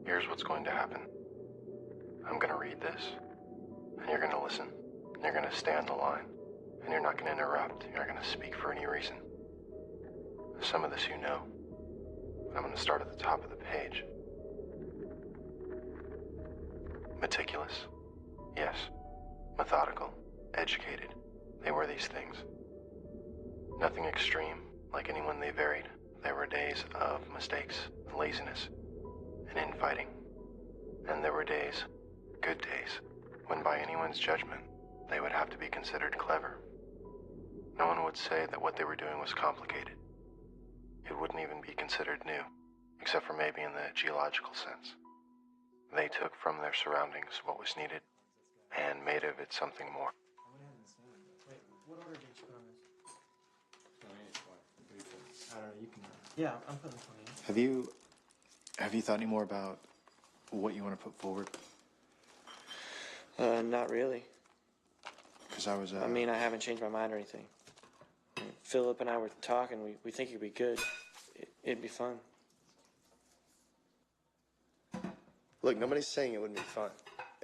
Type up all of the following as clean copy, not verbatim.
Here's what's going to happen. I'm going to read this, and you're going to listen. You're going to stay on the line, and you're not going to interrupt. You're not going to speak for any reason. Some of this you know. I'm going to start at the top of the page. Meticulous. Yes. Methodical. Educated. They were these things. Nothing extreme, like anyone they varied. There were days of mistakes, laziness, and infighting. And there were days, good days, when by anyone's judgment, they would have to be considered clever. No one would say that what they were doing was complicated. It wouldn't even be considered new, except for maybe in the geological sense. They took from their surroundings what was needed and made of it something more. Wait, what order did you put on this? I don't know, you can... Yeah, I'm putting this one in. Have you thought any more about what you want to put forward? Not really. Because I was, I mean, I haven't changed my mind or anything. I mean, Philip and I were talking. We think it'd be good. It'd be fun. Look, nobody's saying it wouldn't be fun.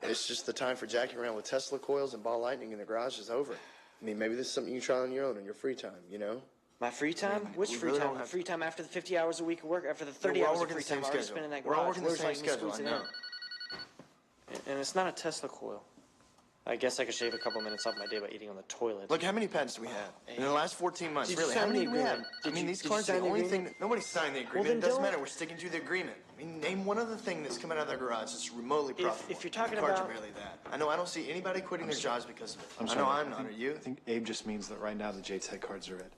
It's just the time for jacking around with Tesla coils and ball lightning in the garage is over. I mean, maybe this is something you try on your own in your free time, you know? My free time? Which free time? The free time after the 50 hours a week of work? After the 30 hours of free time I already spend in that garage? We're all working the Where's same like schedule, I squeeze it know. in? And it's not a Tesla coil. I guess I could shave a couple minutes off my day by eating on the toilet. Look, how many patents do we have? In the last 14 months, Did you really, sign how many the do we have? agreement? I mean, these cards are the only thing that... Nobody signed the agreement. then It doesn't don't- matter. We're sticking to the agreement. I mean, name one other thing that's coming out of their garage that's remotely profitable. If you're talking the cards about- are barely that. I know I don't see anybody quitting their jobs because of it. I'm I sorry. know I'm not. Are you? I think Abe just means that right now the JTech cards are it.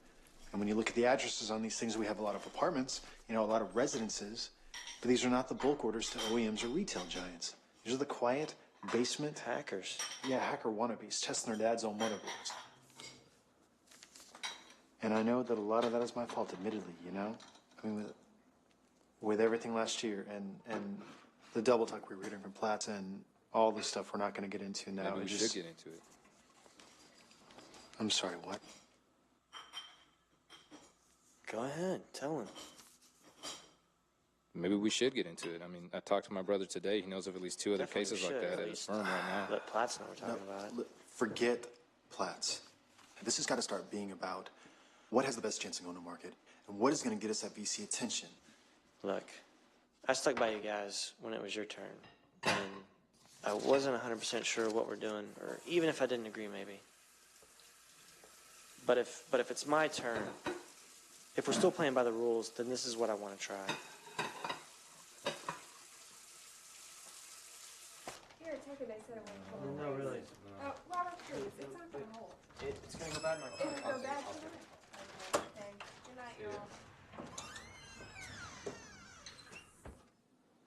And when you look at the addresses on these things, we have a lot of apartments, you know, a lot of residences, but these are not the bulk orders to OEMs or retail giants. These are the quiet basement Hackers. Yeah, hacker wannabes, testing their dad's own motherboards. And I know that a lot of that is my fault, admittedly, you know? I mean, with everything last year and the double talk we were getting from Platts and all the stuff we're not going to get into now. Maybe we should get into it. I'm sorry, what? Go ahead, tell him. Maybe we should get into it. I mean, I talked to my brother today. He knows of at least 2 other Definitely cases like should, that at at his least. firm right now. Let Platts know we're talking about it. Forget Platts. This has got to start being about what has the best chance of going to market and what is going to get us that VC attention. Look, I stuck by you guys when it was your turn, and I wasn't 100% sure what we're doing, or even if I didn't agree, maybe. But if it's my turn, if we're still playing by the rules, then this is what I want to try. Here, take it. They said it won't hold. No, really. Oh, Robert, please. It's not going to hold. It's gonna go bad in my It'll go bad tonight. Okay. Good night, y'all.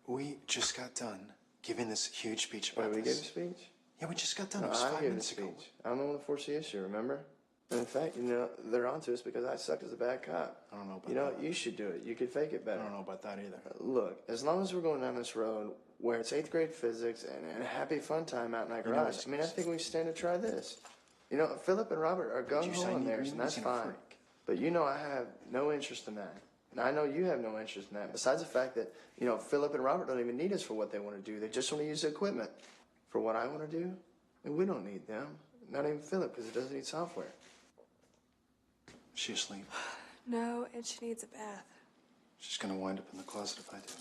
We just got done giving this huge speech about Wait, we gave this. a speech? Yeah, we just got done. No, It was I 5 gave a minutes ago. speech. I'm the one that forced the issue, remember? And in fact, you know, they're onto us because I sucked as a bad cop. I don't know about You know, that. you should do it. You could fake it better. I don't know about that either. Look, as long as we're going down this road where it's 8th grade physics and a happy fun time out in that You know garage, what's- I mean, I think we stand to try this. You know, Philip and Robert are Did you gung-ho sign on the theirs, and agreement? that's You seem a fine. freak. But you know I have no interest in that. And I know you have no interest in that, besides the fact that, you know, Philip and Robert don't even need us for what they want to do. They just want to use the equipment. For what I want to do, and we don't need them. Not even Philip, because it doesn't need software. Is she asleep? No, and she needs a bath. She's going to wind up in the closet if I do.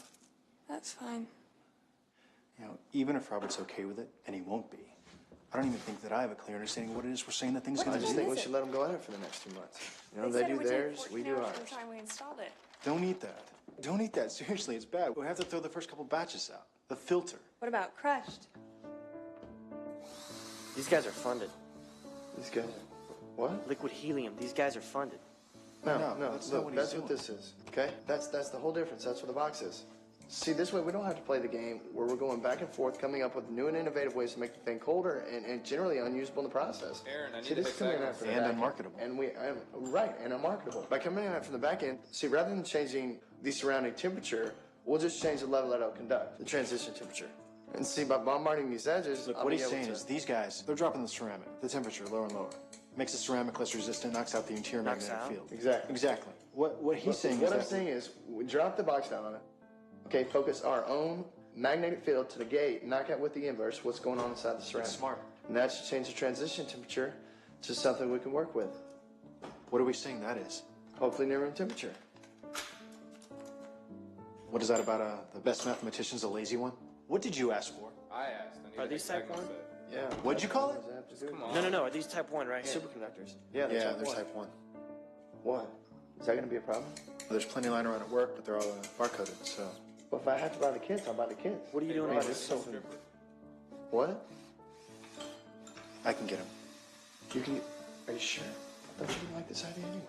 That's fine. You know, even if Robert's okay with it, and he won't be, I don't even think that I have a clear understanding of what it is we're saying that thing's I going to just do. think we should let them go at it for the next 2 months. You know, they said it do would theirs, take we 14 do hours ours. from the time we installed it. Don't eat that. Don't eat that. Seriously, it's bad. We'll have to throw the first couple batches out. The filter. What about crushed? These guys are funded. These guys, what? Liquid helium. These guys are funded. No, No, that's not look, what he's that's what doing. this is, okay? That's the whole difference. That's what the box is. See, this way we don't have to play the game where we're going back and forth, coming up with new and innovative ways to make the thing colder and generally unusable in the process. Aaron, I need see, to this is coming in hexagonal after the and back end. unmarketable. And right, and unmarketable. By coming in from the back end, see, rather than changing the surrounding temperature, we'll just change the level that it'll conduct, the transition temperature. And see, by bombarding these edges, Look, I'll what be he's able saying to- is these guys, they're dropping the ceramic, the temperature lower and lower. Makes the ceramic less resistant, knocks out the interior Knocks magnetic out? field. Exactly. Exactly. What he's saying what is I'm that saying is, we drop the box down on it. Okay, focus our own magnetic field to the gate, knock out with the inverse what's going on inside the ceramic. That's smart. And that should change the transition temperature to something we can work with. What are we saying that is? Hopefully near room temperature. What is that about the best mathematician's a lazy one? What did you ask for? I asked. I need Are a these type hexagonal one? set. Yeah. What'd you call it? Come on. No. Are these type 1 right here? Superconductors. Yeah, they're Yeah, type there's 1. type 1. What? Is that going to be a problem? Well, there's plenty lying around at work, but they're all barcoded, so. Well, if I have to buy the kits, I'll buy the kits. What are you doing Right, about it's this? something. What? I can get them. You can. Are you sure? I thought you didn't like this idea, anyways.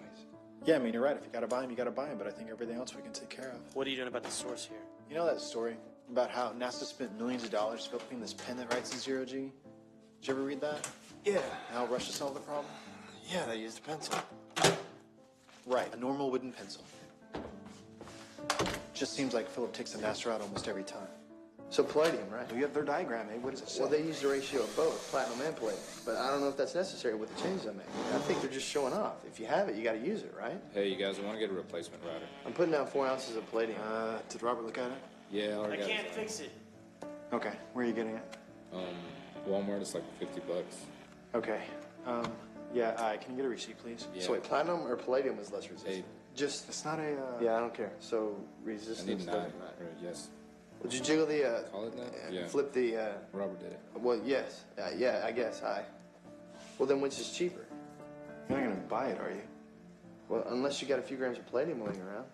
Yeah, I mean, you're right. If you gotta buy them, you gotta buy them, but I think everything else we can take care of. What are you doing about the source here? You know that story about how NASA spent millions of dollars developing this pen that writes in zero G? Did you ever read that? Yeah. How Russia solved the problem? Yeah, they used a pencil. Right, a normal wooden pencil. Just seems like Philip takes the NASA out almost every time. So palladium, right? Well, you have their diagram, eh? What does it say? Well, they used a ratio of both, platinum and palladium. But I don't know if that's necessary with the changes I make. I think they're just showing off. If you have it, you got to use it, right? Hey, you guys, I want to get a replacement router. I'm putting down 4 ounces of palladium. Did Robert look at it? Yeah, I I already got can't it. fix it. Okay, where are you getting it? Walmart is like $50. Okay, can you get a receipt, please? Yeah. So wait, platinum or palladium is less resistant? Hey, Just, It's not a, yeah, I don't care. So I resistance need 9. doesn't matter. Or yes. Would you jiggle the, Call it that? and Yeah. flip the, Robert did it. well, yes. Yeah, I guess, Well, then which is cheaper? you're not gonna buy it, are you? Well, unless you got a few grams of palladium laying around.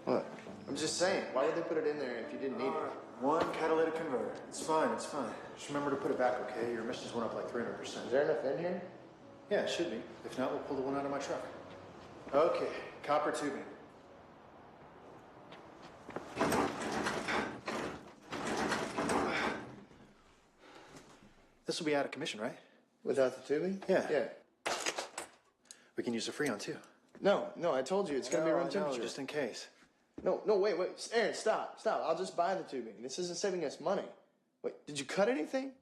What? I'm just saying, why would they put it in there if you didn't need it? One catalytic converter. It's fine, it's fine. Just remember to put it back, okay? Your emissions went up like 300%. Is there enough in here? Yeah, it should be. If not, we'll pull the one out of my truck. Okay, copper tubing. This will be out of commission, right? Without the tubing? Yeah. Yeah. We can use the Freon too. No, I told you, it's gonna be room temperature. just in case. No, wait. Aaron, stop. I'll just buy the tubing. This isn't saving us money. Wait, did you cut anything?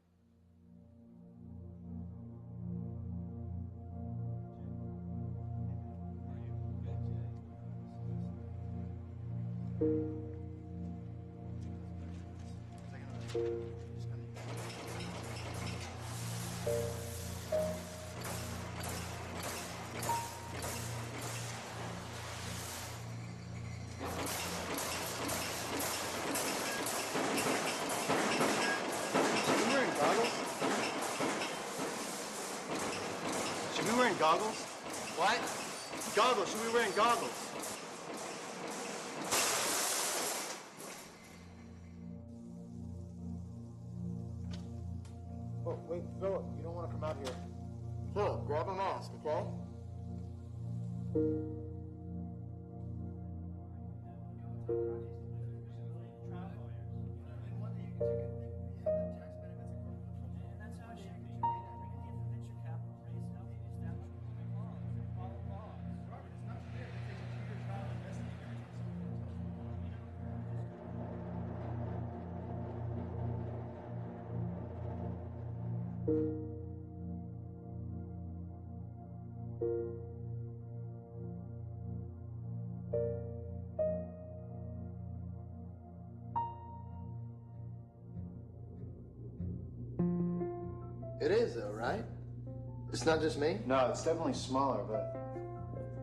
You wearing goggles? Should we be wearing goggles? What? Goggles. Should we be wearing goggles? Oh, wait, Philip, you don't want to come out here. Philip, grab a mask, okay? It is, though, right? It's not just me? No, it's definitely smaller, but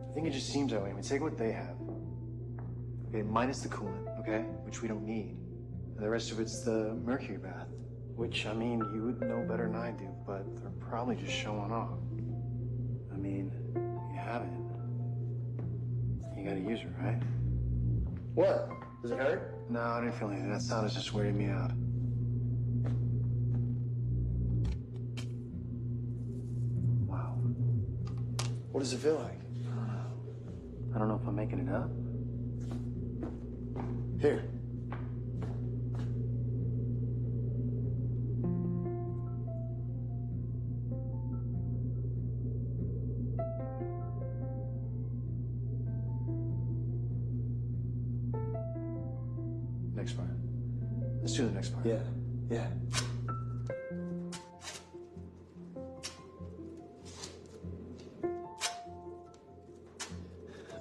I think it just seems that way. I mean, take what they have. Okay, minus the coolant, okay, which we don't need. And the rest of it's the mercury bath, which, I mean, you would know better than I do, but they're probably just showing off. I mean, you have it. You gotta use it, right? What? Does it hurt? No, I didn't feel anything. That sound is just weirding me out. Wow. What does it feel like? I don't know if I'm making it up. Here. Next part. Let's do the next part. Yeah.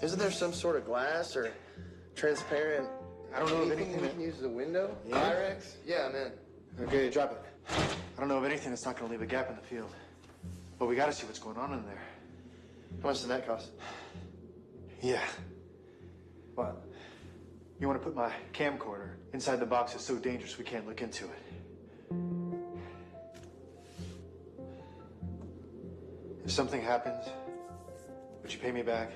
Isn't there some sort of glass or transparent I don't know of Anything anything we that... can use as a window? Yeah? Pyrex? Yeah, I'm in. Okay, drop it. I don't know of anything that's not going to leave a gap in the field. But we got to see what's going on in there. How much did that cost? Yeah. What? You want to put my camcorder inside the box that's so dangerous we can't look into it. If something happens, would you pay me back?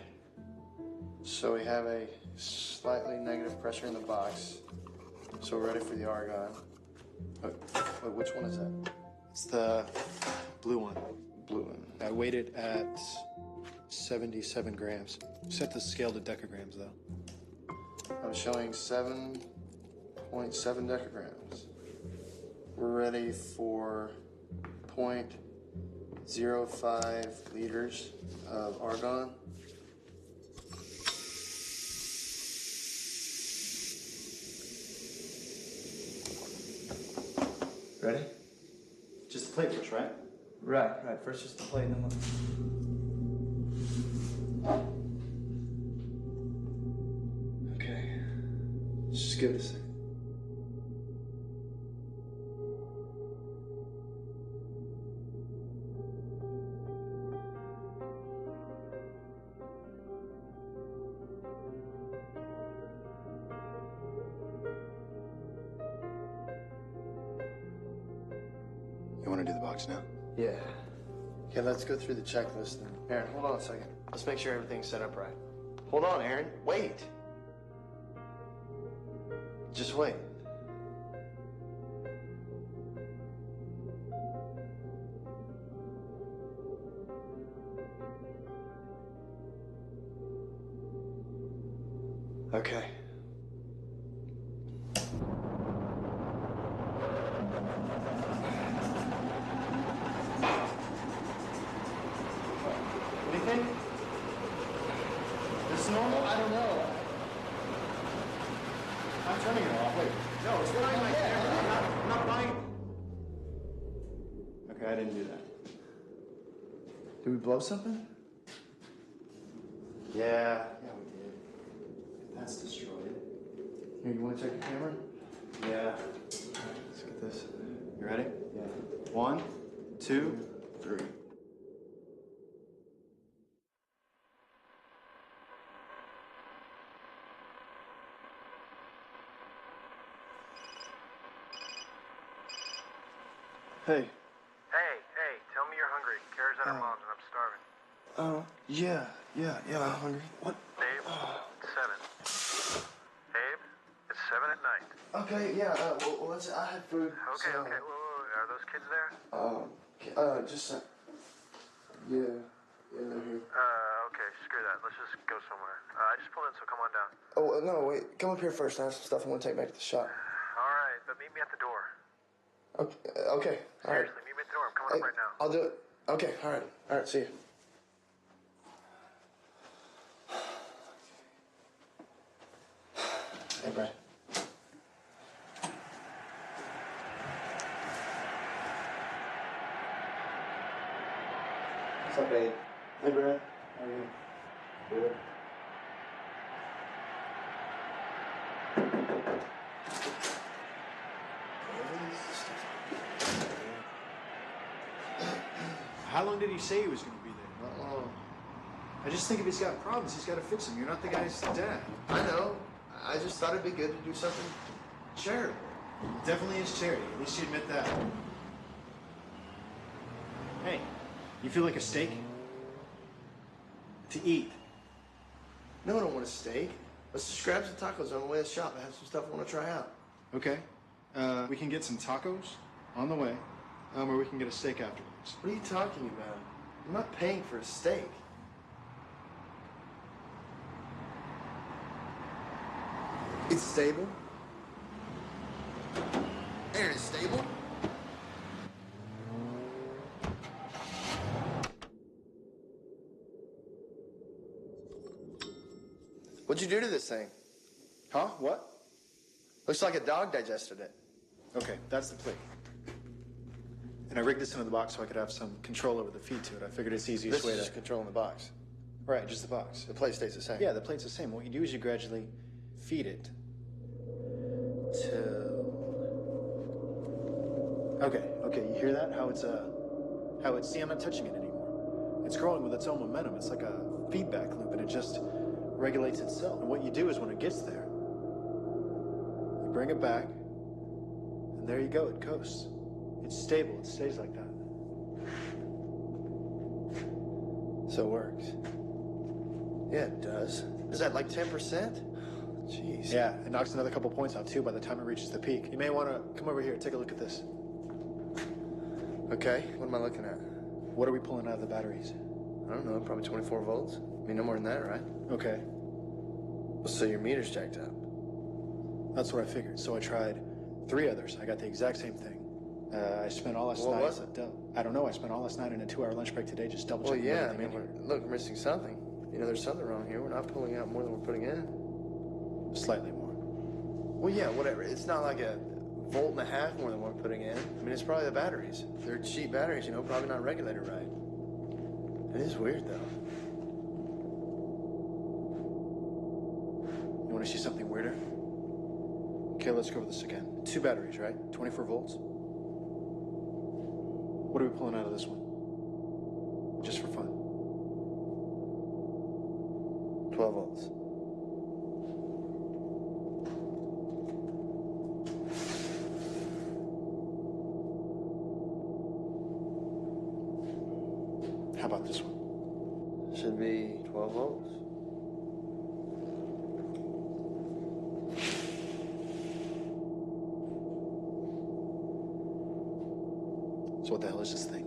So we have a slightly negative pressure in the box. So we're ready for the argon. Wait, which one is that? It's the blue one. Blue one. I weighed it at 77 grams. Set the scale to decagrams, though. I'm showing 7.7 decagrams. We're ready for 0.05 liters of argon. Ready? Just the plate first, right? Right. First just the plate, then okay. Let's just give it a second. You want to do the box now? Yeah. Okay, let's go through the checklist then. Aaron, hold on a second. Let's make sure everything's set up right. Hold on, Aaron. Wait. Just wait. Okay. What do you think? Is this normal? I don't know. I'm turning it off. Wait. No, it's going my camera. I'm not buying it. Okay, I didn't do that. Did we blow something? Yeah, we did. That's destroyed. Here, you want to check your camera? Yeah. All right, let's get this. You ready? Yeah. 1, 2, 3. Hey. Hey, tell me you're hungry. Kara's at her mom's and I'm starving. Yeah, I'm hungry. What? Babe, it's 7. Babe, it's 7 at night. Okay, yeah, well, let's, I had food. Okay, so, okay. Whoa. Are those kids there? Just, yeah, they're here. Okay, screw that. Let's just go somewhere. I just pulled in, so come on down. Oh, no, wait, come up here first. I have some stuff I want to take back to the shop. All right, but meet me at the door. Okay, all right. Seriously, meet me at the door. I'm coming up right now. I'll do it. Okay, all right, see you. Hey, Brad. What's up, babe? Hey, Brad. How are you? Good. How long did he say he was going to be there? I just think if he's got problems, he's got to fix them. You're not the guy's dad. I know. I just thought it'd be good to do something charitable. Definitely is charity. At least you admit that. Hey, you feel like a steak? To eat. No, I don't want a steak. Let's just grab some tacos on the way to the shop. I have some stuff I want to try out. Okay. We can get some tacos on the way, or we can get a steak afterwards. What are you talking about? I'm not paying for a steak. It's stable? Aaron, it's stable? What'd you do to this thing? Huh? What? Looks like a dog digested it. Okay, that's the plate. And I rigged this into the box so I could have some control over the feed to it. I figured it's the easiest This way is to... just controlling the box. Right, just the box. The plate stays the same. Yeah, the plate's the same. What you do is you gradually feed it Okay, you hear that? How it's, see, I'm not touching it anymore. It's growing with its own momentum. It's like a feedback loop, and it just regulates itself. And what you do is when it gets there, you bring it back, and there you go, it coasts. It's stable, it stays like that. So it works. Yeah, it does. Is that like 10%? Jeez. Yeah, it knocks another couple points out too by the time it reaches the peak. You may want to come over here, take a look at this. Okay, what am I looking at? What are we pulling out of the batteries? I don't know, probably 24 volts. I mean, no more than that, right? Okay, So your meter's jacked up. that's what I figured. So I tried 3 others. I got the exact same thing. I spent all last What night. was it? I don't know. I spent all last night in a 2-hour lunch break today just double Well, checking yeah, I everything mean, in here. look, we're missing something. You know, there's something wrong here. We're not pulling out more than we're putting in. Slightly more. Well, yeah, whatever. It's not like a volt and a half more than we're putting in. I mean, it's probably the batteries. They're cheap batteries, you know, probably not regulated right. It is weird, though. You want to see something weirder? Okay, let's go over this again. 2 batteries, right? 24 volts. What are we pulling out of this one? Just for fun. 12 volts. How about this one? Should be 12 volts. So what the hell is this thing?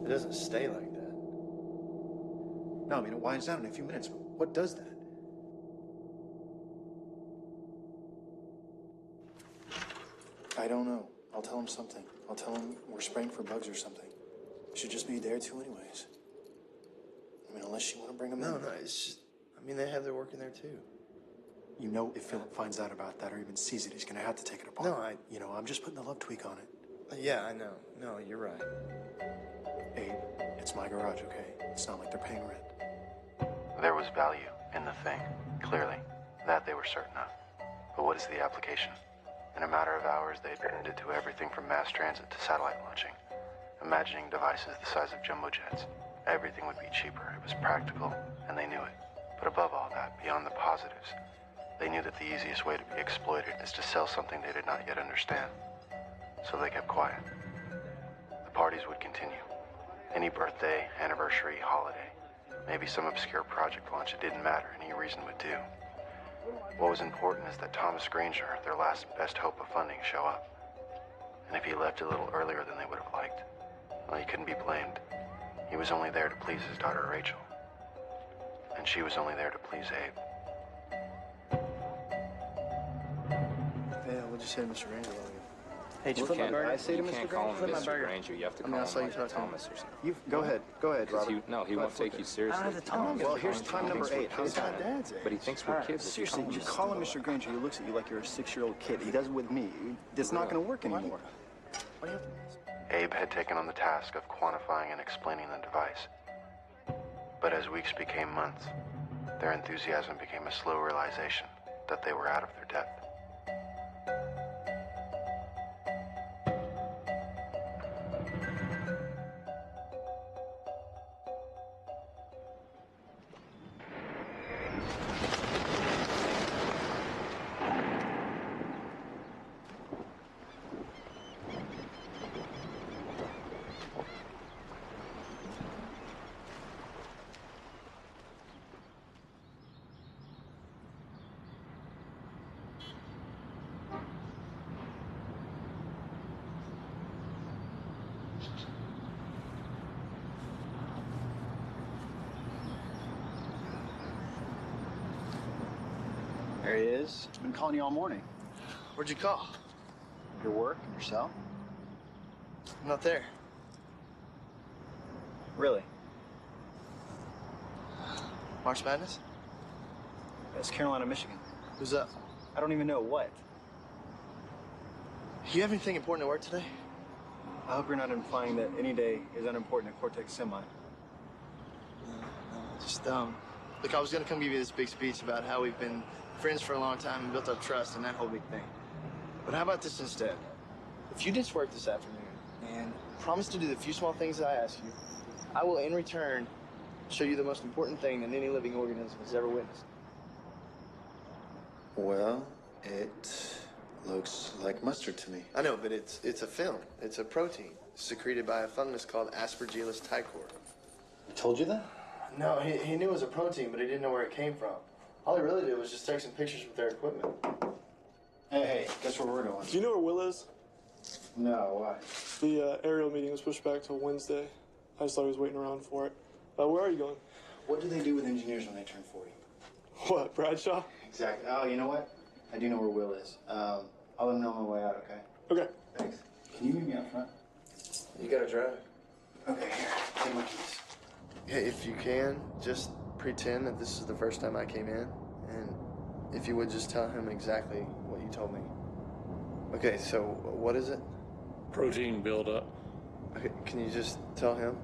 It doesn't stay like that. No, I mean, it winds down in a few minutes. What does that? I don't know. I'll tell him something. I'll tell him we're spraying for bugs or something. It should just be a day or 2 anyways. I mean, unless you want to bring him in. No, it's just, I mean, they have their work in there, too. You know, if Philip finds out about that or even sees it, he's going to have to take it apart. No, You know, I'm just putting the love tweak on it. Yeah, I know. No, you're right. Abe, it's my garage, okay? It's not like they're paying rent. There was value in the thing, clearly. That they were certain of. But what is the application? In a matter of hours, they'd turned it to everything from mass transit to satellite launching. Imagining devices the size of jumbo jets. Everything would be cheaper. It was practical, and they knew it. But above all that, beyond the positives, they knew that the easiest way to be exploited is to sell something they did not yet understand. So they kept quiet. The parties would continue. Any birthday, anniversary, holiday. Maybe some obscure project launch, it didn't matter. Any reason would do. What was important is that Thomas Granger, their last best hope of funding, show up. And if he left a little earlier than they would have liked, well, he couldn't be blamed. He was only there to please his daughter Rachel. And she was only there to please Abe. Yeah, what'd you say to Mr. Granger? Hey, did you flip my burger? I say to You Mr. can't call him Granger, flip my Mr. burger. Granger. You have to I mean, call I him saw you like talk to him. Thomas or something. You go ahead, 'Cause Robert. no, he won't take you seriously. I don't have to tell him. Well, here's time He number thinks we're 8. How's kids. that? Dad's age. But he thinks we're kids. Seriously, you call him Mr. Granger, he looks at you like you're a 6-year-old kid. He does it with me. It's not going to work anymore. Why do you have to... Abe had taken on the task of quantifying and explaining the device. But as weeks became months, their enthusiasm became a slow realization that they were out of their depth. There he is. Been calling you all morning. Where'd you call? Your work and yourself? I'm not there. Really? March Madness? It's Carolina, Michigan. Who's up? I don't even know what. You have anything important at work today? I hope you're not implying that any day is unimportant at Cortex Semi. No, just, Look, I was gonna come give you this big speech about how we've been friends for a long time and built up trust and that whole big thing. But how about this instead? If you ditch work this afternoon and promise to do the few small things that I ask you, I will, in return, show you the most important thing that any living organism has ever witnessed. Well, it looks like mustard to me. I know, but it's a film. It's a protein secreted by a fungus called Aspergillus ticor. I told you that? No, he knew it was a protein, but he didn't know where it came from. All he really did was just take some pictures with their equipment. Hey, guess where we're going? Do you know where Will is? No, why? The aerial meeting was pushed back till Wednesday. I just thought he was waiting around for it. Where are you going? What do they do with engineers when they turn 40? What, Bradshaw? Exactly. Oh, you know what? I do know where Will is. I'll let him know on my way out, okay? Okay. Thanks. Can you meet me out front? You gotta drive. Okay, here. Take my keys. Hey, if you can, just pretend that this is the first time I came in, and if you would just tell him exactly what you told me. Okay, so what is it? Protein buildup. Okay, can you just tell him?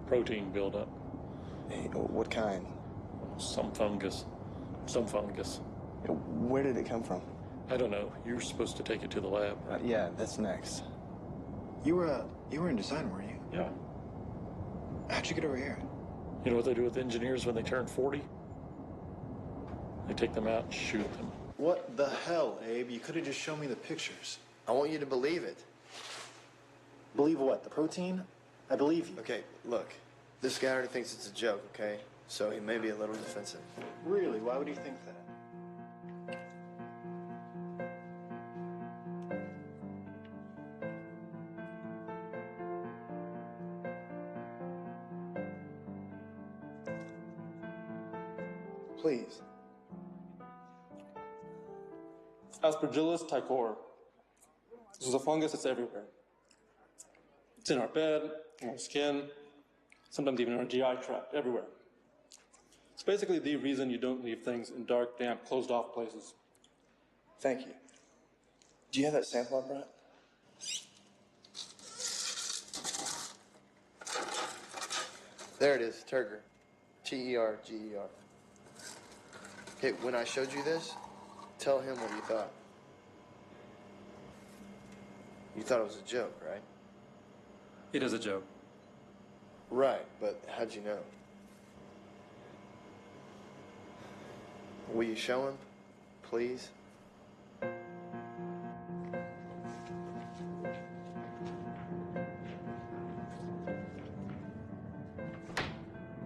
Protein buildup. Hey, what kind? Some fungus. Some fungus. Where did it come from? I don't know. You were supposed to take it to the lab. Yeah, that's next. You were in design, weren't you? Yeah. How'd you get over here? You know what they do with engineers when they turn 40? They take them out and shoot them. What the hell, Abe? You could have just shown me the pictures. I want you to believe it. Believe what? The protein? I believe you. Okay, look. This guy already thinks it's a joke, okay? So he may be a little defensive. Really? Why would he think that? Please. Aspergillus ticor. This is a fungus that's everywhere. It's in our bed, in our skin, sometimes even in our GI tract, everywhere. It's basically the reason you don't leave things in dark, damp, closed-off places. Thank you. Do you have that sample I brought? There it is, Turger. T-E-R-G-E-R. Okay, when I showed you this, tell him what you thought. You thought it was a joke, right? It is a joke. Right, but how'd you know? Will you show him, please?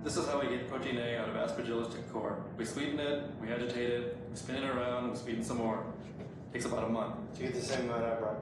This is how we get protein A out of Aspergillus ticor. We sweeten it, we agitate it, we spin it around, we sweeten some more. Takes about a month. To get the same amount I brought.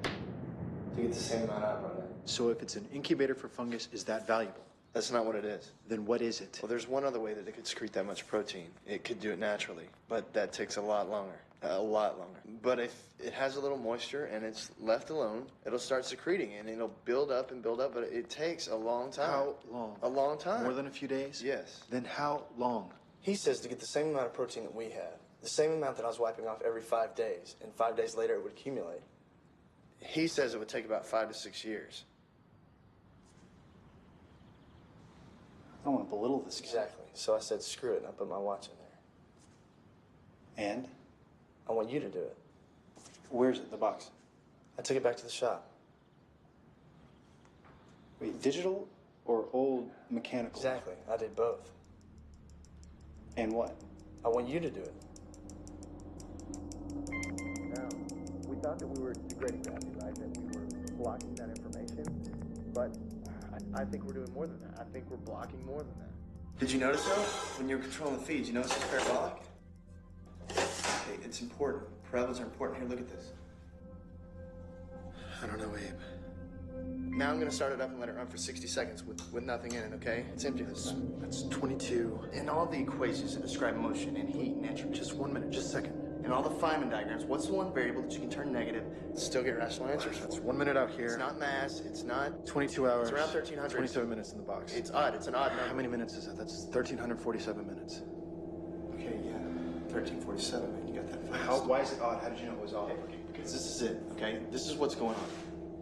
To get the same amount I brought in. So if it's an incubator for fungus, is that valuable? That's not what it is. Then what is it? Well, there's one other way that it could secrete that much protein. It could do it naturally, but that takes a lot longer. A lot longer. But if it has a little moisture and it's left alone, it'll start secreting and it'll build up and build up, but it takes a long time. How long? A long time. More than a few days? Yes. Then how long? He says to get the same amount of protein that we have, the same amount that I was wiping off every 5 days, and 5 days later it would accumulate. He says it would take about 5 to 6 years. I don't want to belittle this guy. Exactly. So I said, screw it, and I put my watch in there. And? I want you to do it. Where's it? The box? I took it back to the shop. Wait, digital or old mechanical? Exactly. I did both. And what? I want you to do it. Now, we thought that we were degrading gravity, right? That we were blocking that information. But I think we're doing more than that. I think we're blocking more than that. Did you notice, though, when you're controlling the feeds, you notice it's parabolic? Okay, it's important. Parabolas are important. Here, look at this. I don't know, Abe. Now I'm going to start it up and let it run for 60 seconds with nothing in it, okay? It's empty this time. That's 22. In all the equations that describe motion and heat and entropy. Just 1 minute, just a second. In all the Feynman diagrams, what's the one variable that you can turn negative and still get rational answers? That's 1 minute out here. It's not mass. It's not... 22 hours. It's around 1,300. 27 minutes in the box. It's odd. It's an odd number. How many minutes is that? That's 1,347 minutes. Okay, yeah. 1347, man. You got that fast. Why is it odd? How did you know it was odd? Okay, because this is it, okay? This is what's going on.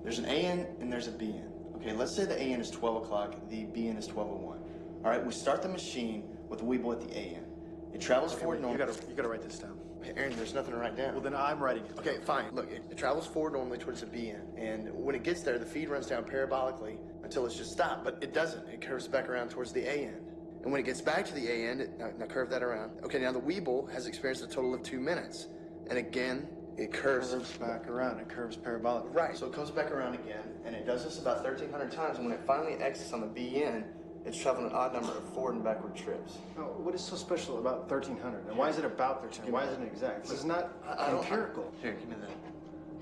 There's an AN and there's a BN. Okay, let's say the AN is 12 o'clock, the BN is 12:01. All right, we start the machine with the Weeble at the A end. It travels forward You normally. gotta write this down. Aaron, there's nothing to write down. Well, then I'm writing it. Okay, fine. Look, it travels forward normally towards the B end, and when it gets there, the feed runs down parabolically until it's just stopped, but it doesn't. It curves back around towards the A end. And when it gets back to the A end, now curve that around. Okay, now the Weeble has experienced a total of 2 minutes. And again, it curves back around. It curves parabolically. Right, so it comes back around again, and it does this about 1,300 times, and when it finally exits on the B end, it's traveling an odd number of forward and backward trips. Oh, what is so special about 1,300? And why is it about 1,300? Why isn't it exact? This is not empirical. Here, give me that.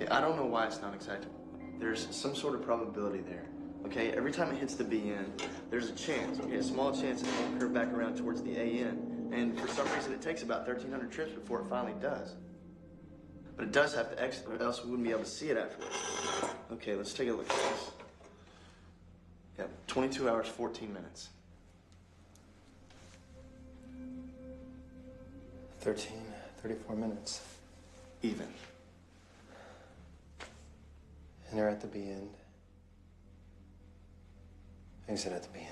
Yeah, I don't know why it's not exact. There's some sort of probability there. Okay, every time it hits the B end, there's a chance, okay, a small chance it won't curve back around towards the A end. And for some reason, it takes about 1,300 trips before it finally does. But it does have to exit, or else we wouldn't be able to see it afterwards. Okay, let's take a look at this. Yeah, 22 hours, 14 minutes. 34 minutes. Even. And they're at the B end. Exit at the B end.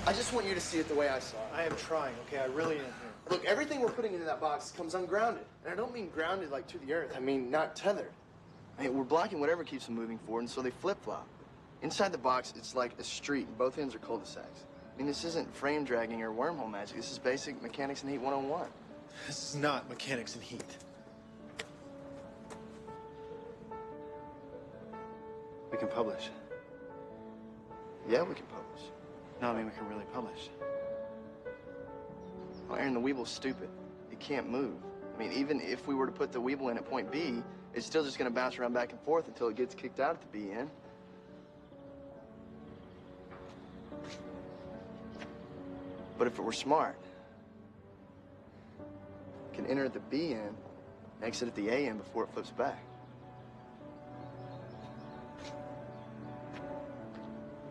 I just want you to see it the way I saw it. I am trying, okay? I really am here. Look, everything we're putting into that box comes ungrounded. And I don't mean grounded like to the earth. I mean not tethered. I mean, we're blocking whatever keeps them moving forward, and so they flip-flop. Inside the box, it's like a street, and both ends are cul-de-sacs. I mean, this isn't frame dragging or wormhole magic. This is basic mechanics and heat 101. This is not mechanics and heat. We can publish. Yeah, we can publish. No, I mean, we can really publish. Well, Aaron, the Weeble's stupid. It can't move. I mean, even if we were to put the Weeble in at point B, it's still just going to bounce around back and forth until it gets kicked out at the B end. But if it were smart, it can enter at the B end and exit at the A end before it flips back.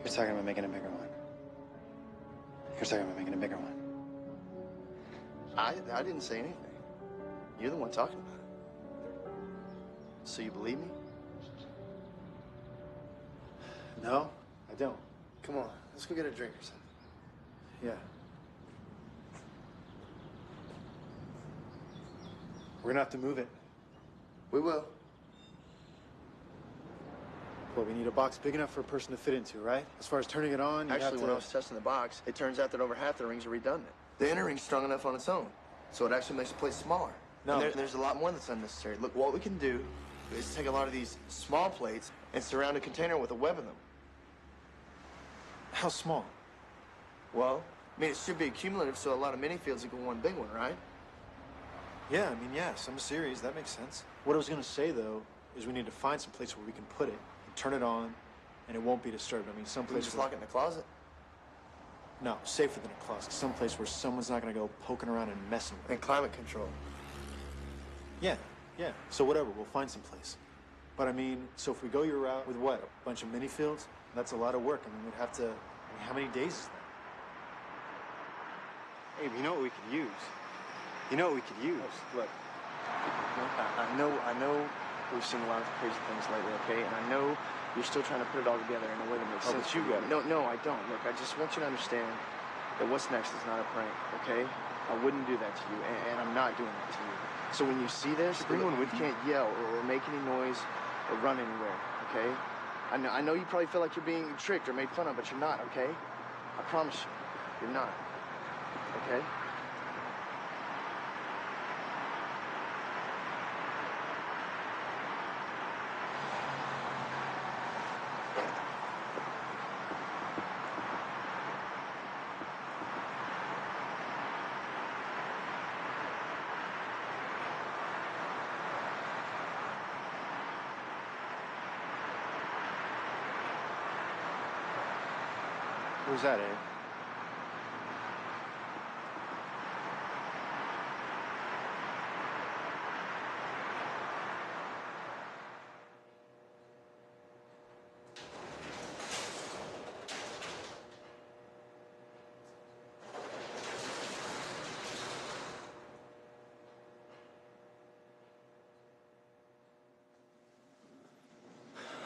You're talking about making a bigger one. You're talking about making a bigger one. I didn't say anything. You're the one talking about it. So you believe me? No, I don't. Come on, let's go get a drink or something. Yeah. We're gonna have to move it. We will. Well, we need a box big enough for a person to fit into, right? As far as turning it on, you Actually, have to... when I was testing the box, it turns out that over half the rings are redundant. The inner ring's strong enough on its own, so it actually makes the plate smaller. No. And there's a lot more that's unnecessary. Look, what we can do is take a lot of these small plates and surround a container with a web of them. How small? Well, I mean, it should be cumulative, so a lot of mini fields equal one big one, right? Yeah, I mean, yeah, some series, that makes sense. What I was gonna say, though, is we need to find some place where we can put it, and turn it on, and it won't be disturbed. I mean, some We place just where... lock it in the closet. No, safer than a closet. Some place where someone's not gonna go poking around and messing with it. And climate control. Yeah, yeah. So whatever, we'll find some place. But I mean, so if we go your route with what? A bunch of mini fields? That's a lot of work. I mean, we'd have to... I mean, how many days is that? Abe, you know what we could use? You know what we could use? Look, I know we've seen a lot of crazy things lately, okay? And I know you're still trying to put it all together in a way that makes sense. but you got it. No, I don't. Look, I just want you to understand that what's next is not a prank, okay? I wouldn't do that to you, and I'm not doing that to you. So when you see this, Bring one with you can't yell or make any noise or run anywhere, okay? I know you probably feel like you're being tricked or made fun of, but you're not, okay? I promise you, you're not, okay? Who's that, Abe?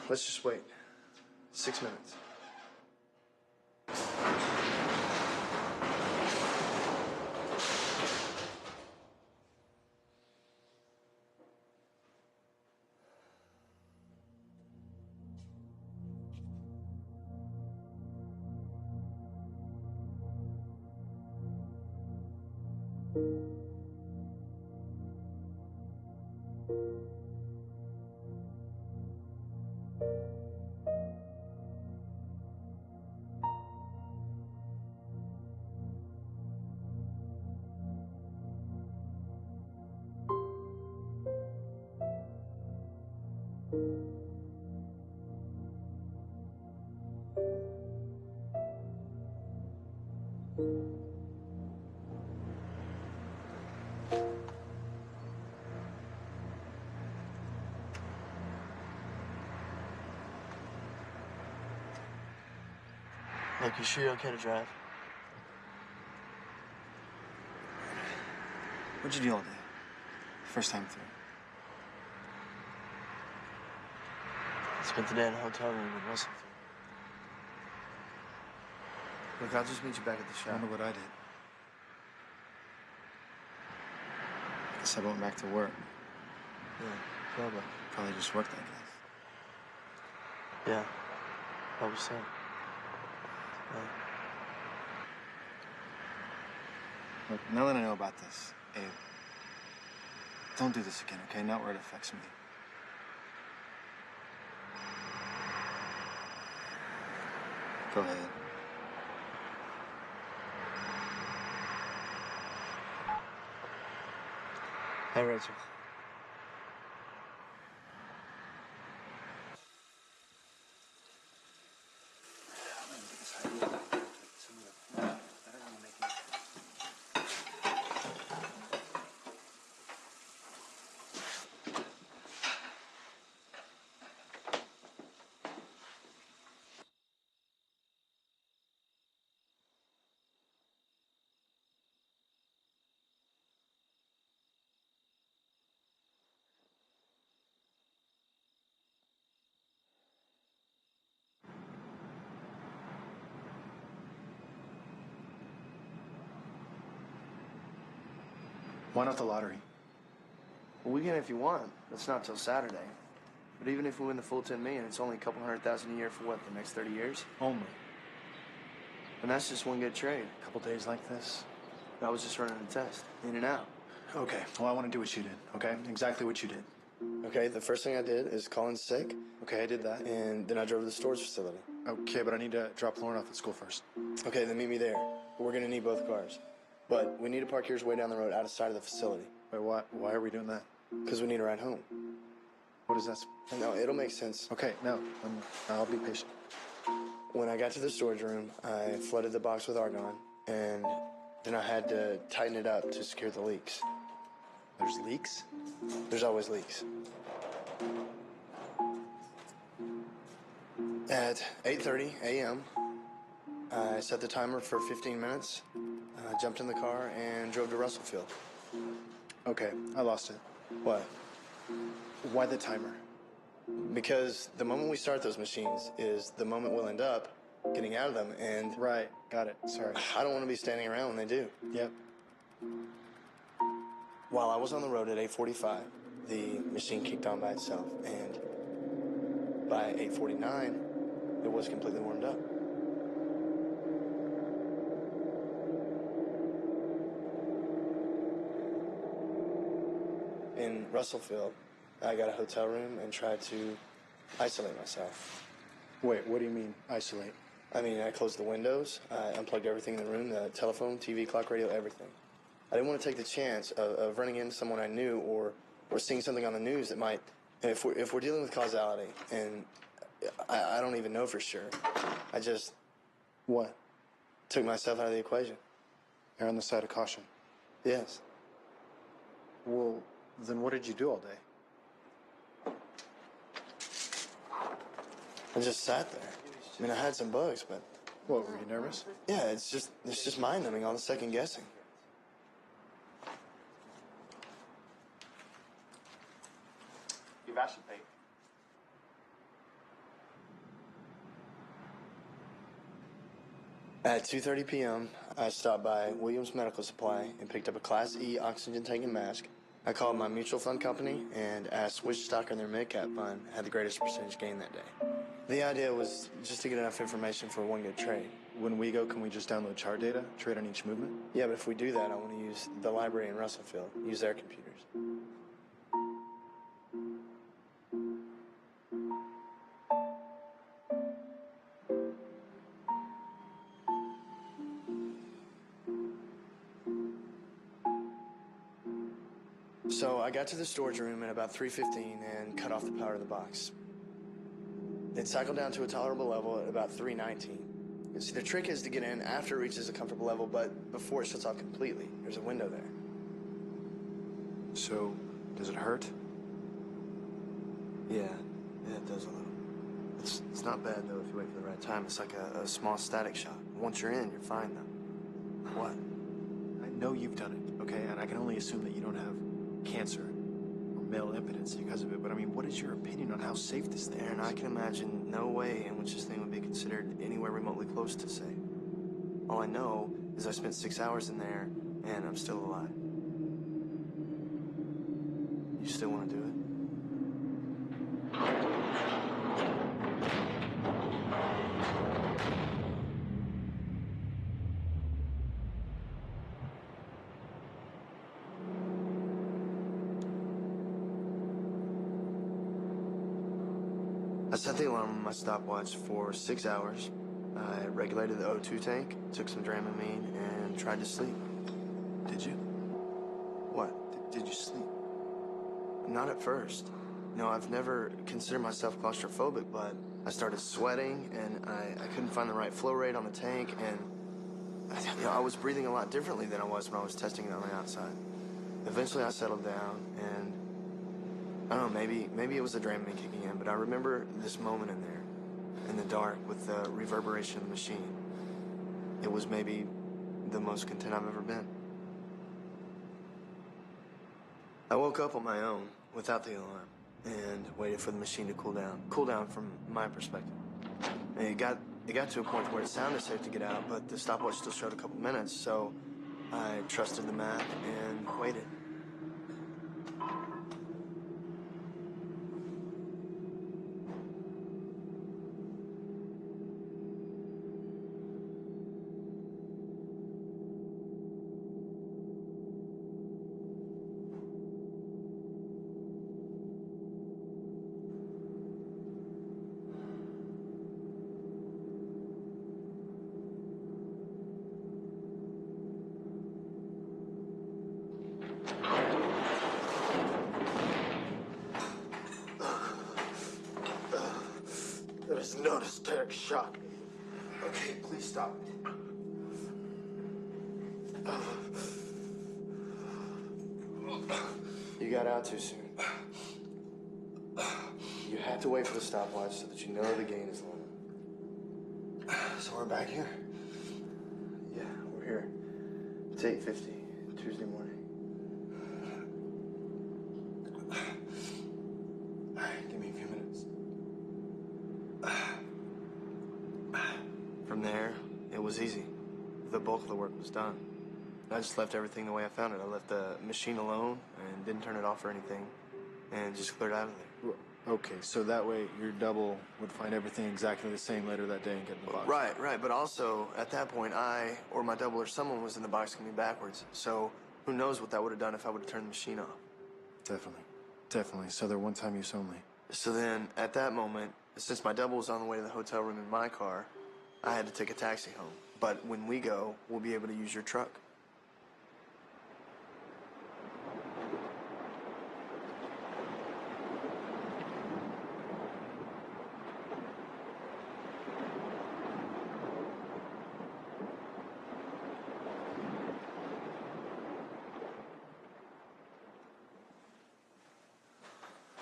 Let's just wait. 6 minutes. Look, you sure you're okay to drive? What'd you do all day? First time through. Spent the day in a hotel room in Russellville. Look, I'll just meet you back at the I shop. wonder what I did. I guess I went back to work. Yeah, probably. Probably just worked, I guess. Yeah, probably so. Look, now that I know about this, Abe, don't do this again, okay? Not where it affects me. Go ahead. Hey, Rachel. Why not the lottery? Well, we can if you want. That's not till Saturday. But even if we win the full 10 million, it's only a couple $100,000 a year for what, the next 30 years? Only. And that's just one good trade. A couple days like this? I was just running a test, in and out. Okay, well, I want to do what you did, okay? Exactly what you did. Okay, the first thing I did is call in sick, Okay, I did that. and then I drove to the storage facility. Okay, but I need to drop Lauren off at school first. Okay, then meet me there. We're gonna need both cars. But we need to park yours way down the road out of sight of the facility. Wait, why are we doing that? Because we need a ride home. What is that? No, it'll make sense. Okay, no, I'll be patient. When I got to the storage room, I flooded the box with argon, and then I had to tighten it up to secure the leaks. There's leaks? There's always leaks. At 8:30 a.m., I set the timer for 15 minutes, jumped in the car, and drove to Russellfield. Okay, I lost it. What? Why the timer? Because the moment we start those machines is the moment we'll end up getting out of them, and Right, got it. Sorry. I don't want to be standing around when they do. Yep. While I was on the road at 8:45, the machine kicked on by itself, and by 8:49, it was completely warmed up. In Russellfield, I got a hotel room and tried to isolate myself. Wait, what do you mean, isolate? I mean, I closed the windows, I unplugged everything in the room, the telephone, TV, clock, radio, everything. I didn't want to take the chance of running into someone I knew or seeing something on the news that might, if we're dealing with causality, and I don't even know for sure, I just What? took myself out of the equation. Err on the side of caution. Yes. Well, then what did you do all day? I just sat there. I mean, I had some bugs, but What, were you nervous? yeah, it's just mind-numbing, all the second guessing. You've actually paid. At 2:30 p.m., I stopped by Williams Medical Supply and picked up a Class E oxygen tank and mask. I called my mutual fund company and asked which stock in their mid-cap fund had the greatest percentage gain that day. The idea was just to get enough information for one good trade. When we go, can we just download chart data, trade on each movement? Yeah, but if we do that, I want to use the library in Russellfield, use their computers. So I got to the storage room at about 3:15 and cut off the power to the box. It cycled down to a tolerable level at about 3:19. You see, the trick is to get in after it reaches a comfortable level, but before it shuts off completely. There's a window there. So, does it hurt? Yeah, it does a little. It's not bad, though, if you wait for the right time. It's like a small static shock. Once you're in, you're fine, though. What? I know you've done it, okay? And I can only assume that you don't have cancer or male impotence because of it, but I mean, what is your opinion on how safe this thing Aaron, is? I can imagine no way in which this thing would be considered anywhere remotely close to safe. All I know is I spent 6 hours in there, and I'm still alive. You still want to do it? I set the alarm on my stopwatch for 6 hours. I regulated the O2 tank, took some Dramamine, and tried to sleep. Did you? What? Did you sleep? Not at first. No, I've never considered myself claustrophobic, but I started sweating, and I couldn't find the right flow rate on the tank, and I was breathing a lot differently than I was when I was testing it on the outside. Eventually, I settled down, and I don't know, maybe it was the Dramamine kicking in, but I remember this moment in there, in the dark, with the reverberation of the machine. It was maybe the most content I've ever been. I woke up on my own, without the alarm, and waited for the machine to cool down. Cool down from my perspective. And it got to a point where it sounded safe to get out, but the stopwatch still showed a couple minutes, so I trusted the math and waited. That is not a static shock. Okay, please stop. You got out too soon. You have to wait for the stopwatch so that you know the gain is low. So we're back here? Yeah, we're here. It's 8:50, Tuesday morning. All right, give me a few minutes. From there, it was easy. The bulk of the work was done. I just left everything the way I found it. I left the machine alone and didn't turn it off or anything, and just cleared out of there. Okay, so that way your double would find everything exactly the same later that day and get in the box. Right. But also, at that point, I or my double or someone was in the box coming backwards. So who knows what that would have done if I would have turned the machine off. Definitely. So they're one-time use only. So then, at that moment, since my double was on the way to the hotel room in my car, I had to take a taxi home. But when we go, we'll be able to use your truck.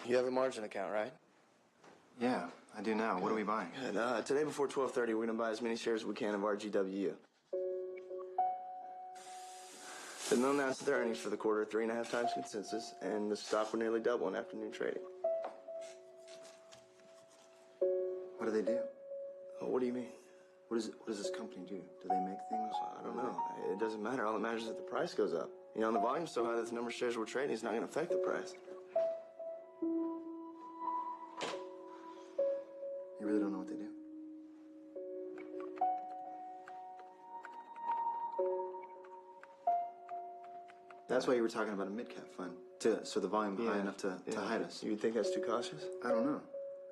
You have a margin account, right? Yeah, I do now. What are we buying? Good. Today before 12:30, we're going to buy as many shares as we can of RGWU. Then they'll announce their earnings for the quarter, 3.5 times consensus, and the stock will nearly double in afternoon trading. What do they do? What do you mean? What does this company do? Do they make things? I don't know. It doesn't matter. All that matters is that the price goes up. You know, and the volume's so high that the number of shares we're trading is not going to affect the price. You really don't know what they do? That's why you were talking about a mid-cap fund, so the volume high enough to hide us. You would think that's too cautious? I don't know.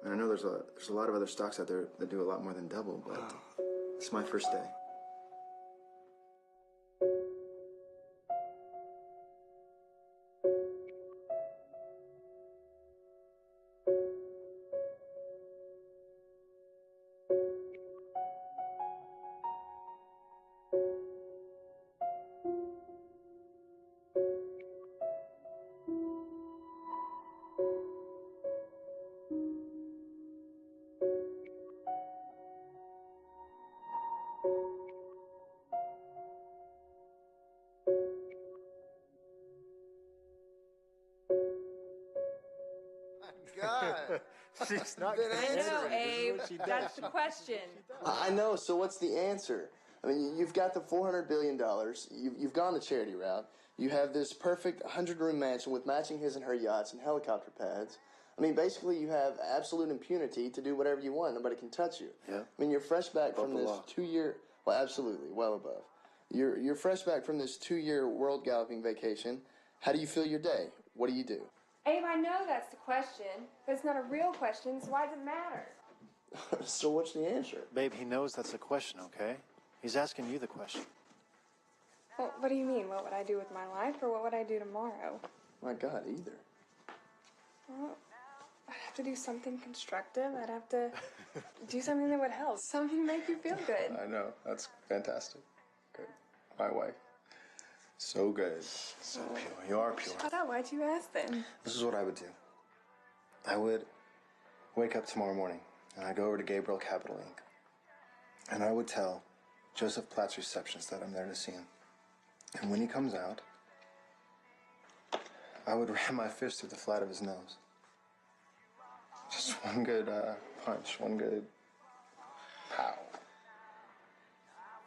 I know there's a lot of other stocks out there that do a lot more than double, but it's my first day. God. She's not I know, Abe. That's the question. I know, so what's the answer? I mean, you've got the $400 billion. You've gone the charity route. You have this perfect 100-room mansion with matching his and her yachts and helicopter pads. I mean, basically, you have absolute impunity to do whatever you want. Nobody can touch you. Yeah. I mean, you're fresh back from the this law. 2-year... Well, absolutely, well above. You're fresh back from this 2-year world galloping vacation. How do you feel your day? What do you do? Abe, I know that's the question, but it's not a real question, so why does it matter? So what's the answer? Babe, he knows that's a question, okay? He's asking you the question. Well, what do you mean? What would I do with my life, or what would I do tomorrow? My God, either. Well, I'd have to do something constructive. I'd have to do something that would help. Something to make you feel good. I know. That's fantastic. Good. My wife. So good. So pure. You are pure. I thought, why'd you ask then? This is what I would do. I would wake up tomorrow morning, and I'd go over to Gabriel Capital Inc. And I would tell Joseph Platt's receptionist that I'm there to see him. And when he comes out, I would ram my fist through the flat of his nose. Just one good punch, one good pow.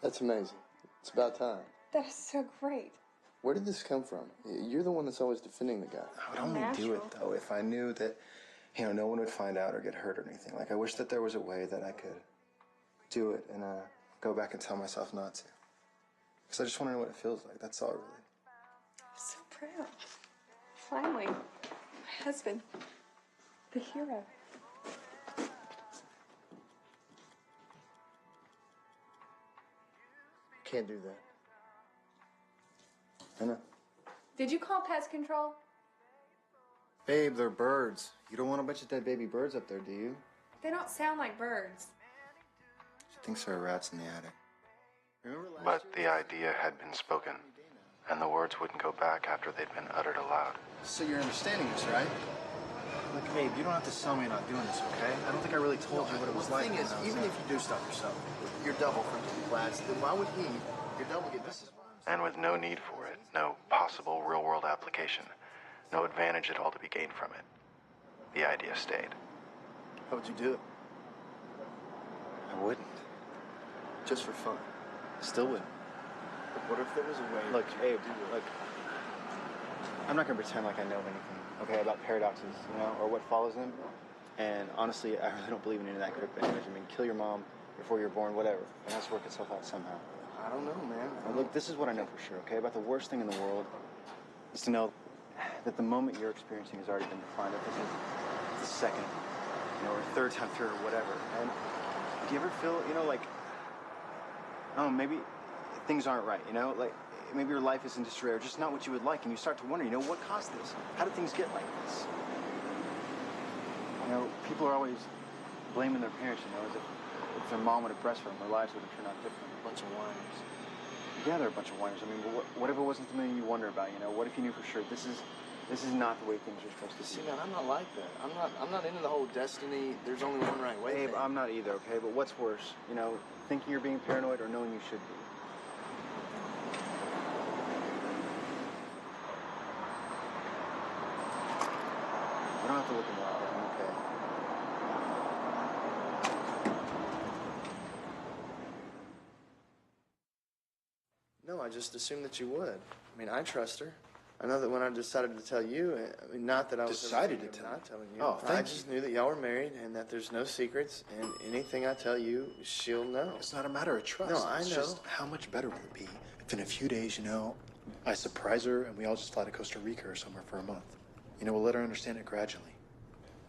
That's amazing. It's about time. That is so great. Where did this come from? You're the one that's always defending the guy. I would only do it, though, if I knew that, no one would find out or get hurt or anything. Like, I wish that there was a way that I could do it and go back and tell myself not to. Because I just want to know what it feels like. That's all, really. I'm so proud. Finally, my husband, the hero. Can't do that. I know. Did you call pest control? Babe, they're birds. You don't want a bunch of dead baby birds up there, do you? They don't sound like birds. She thinks there are rats in the attic. Remember last But year? the idea had been spoken, and the words wouldn't go back after they'd been uttered aloud. So you're understanding this, right? Look, Abe, you don't have to sell me on not doing this, okay? I don't think I really told you what it was like. The thing is, when I was even there. if you do stuff yourself, you're double from Platts, then why would your double get this? And with no need for it, no possible real-world application, no advantage at all to be gained from it, the idea stayed. How would you do it? I wouldn't. Just for fun. Still wouldn't. But what if there was a way? Look, that you Abe, could do it? look. I'm not gonna pretend like I know anything, okay, about paradoxes, or what follows them. And honestly, I really don't believe in any of that crypto image. I mean, kill your mom before you're born, whatever. It has to work itself out somehow. I don't know, man. Now, look, this is what I know for sure, okay? About the worst thing in the world is to know that the moment you're experiencing has already been defined. That this is the second, or third time through, or whatever. And do you ever feel, like, oh, maybe things aren't right, like maybe your life is in disarray or just not what you would like, and you start to wonder, what caused this? How did things get like this? People are always blaming their parents, as if their mom would have breastfed them, their lives would have turned out different. A bunch of whiners. Yeah, they're a bunch of whiners. I mean, what if it wasn't something you wonder about, What if you knew for sure this is not the way things are supposed to See, be? man, I'm not like that. I'm not into the whole destiny. There's only one right way. Babe, thing. I'm not either, okay? But what's worse, thinking you're being paranoid or knowing you should be? You don't have to look at me like that. I'm okay. No, I just assumed that you would. I mean, I trust her. I know that when I decided to tell you, I mean, not that I was Decided ever to tell not me? telling you. Oh, I thank just knew that y'all were married and that there's no secrets, and anything I tell you, she'll know. It's not a matter of trust. No, I It's know. just how much better will it be if in a few days, I surprise her and we all just fly to Costa Rica or somewhere for a month. We'll let her understand it gradually.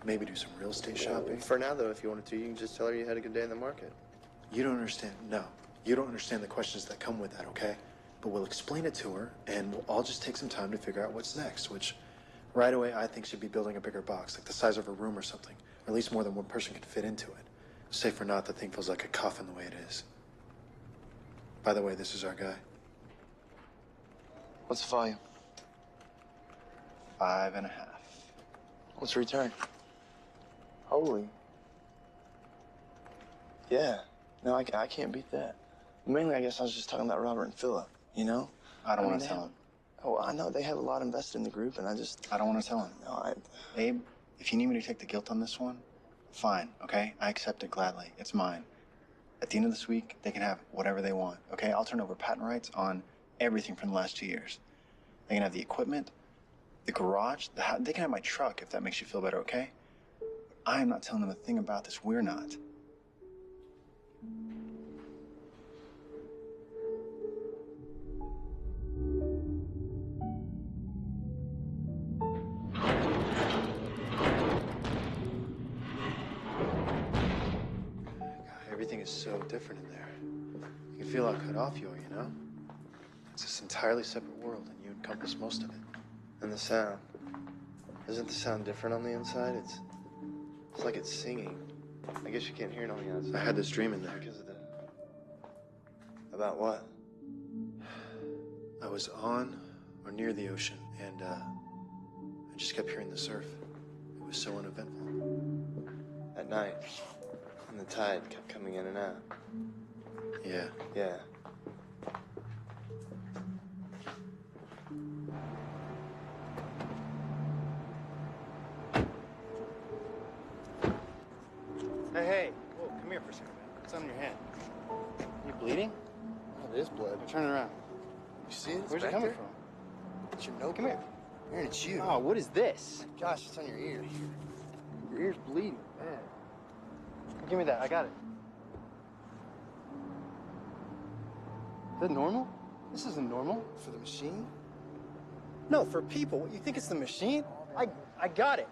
Maybe do some real estate shopping. For now, though, if you wanted to, you can just tell her you had a good day in the market. You don't understand. No. You don't understand the questions that come with that, okay? But we'll explain it to her, and we'll all just take some time to figure out what's next, which right away I think should be building a bigger box, like the size of a room or something, or at least more than one person can fit into it. Safe or not, the thing feels like a coffin the way it is. By the way, this is our guy. What's the volume? 5.5. What's the return? Holy. Yeah. No, I can't beat that. Mainly, I guess I was just talking about Robert and Philip, I don't want to tell him. Oh, I know they have a lot invested in the group, and I don't want to tell him. No, Abe, if you need me to take the guilt on this one, fine, okay? I accept it gladly. It's mine. At the end of this week, they can have whatever they want, okay? I'll turn over patent rights on everything from the last 2 years. They can have the equipment, the garage, they can have my truck if that makes you feel better, okay? I am not telling them a thing about this. We're not. Everything is so different in there. You can feel how cut off you are, It's this entirely separate world, and you encompass most of it. And the sound. Isn't the sound different on the inside? It's like it's singing. I guess you can't hear it on the outside. I had this dream in there. Because of the... About what? I was on or near the ocean, and I just kept hearing the surf. It was so uneventful. At night. And the tide kept coming in and out. Yeah. Yeah. Hey. Whoa, come here for a second, man. What's on your hand? You bleeding? Oh, it is blood. Turn it around. You see it? It's Where's it back coming there. from? It's your nose. Come here. Aaron, it's you. Oh, what is this? Josh, it's on your ear. Your ear's bleeding. Man. Give me that. I got it. Is that normal? This isn't normal. For the machine? No, for people. What, you think it's the machine? I got it.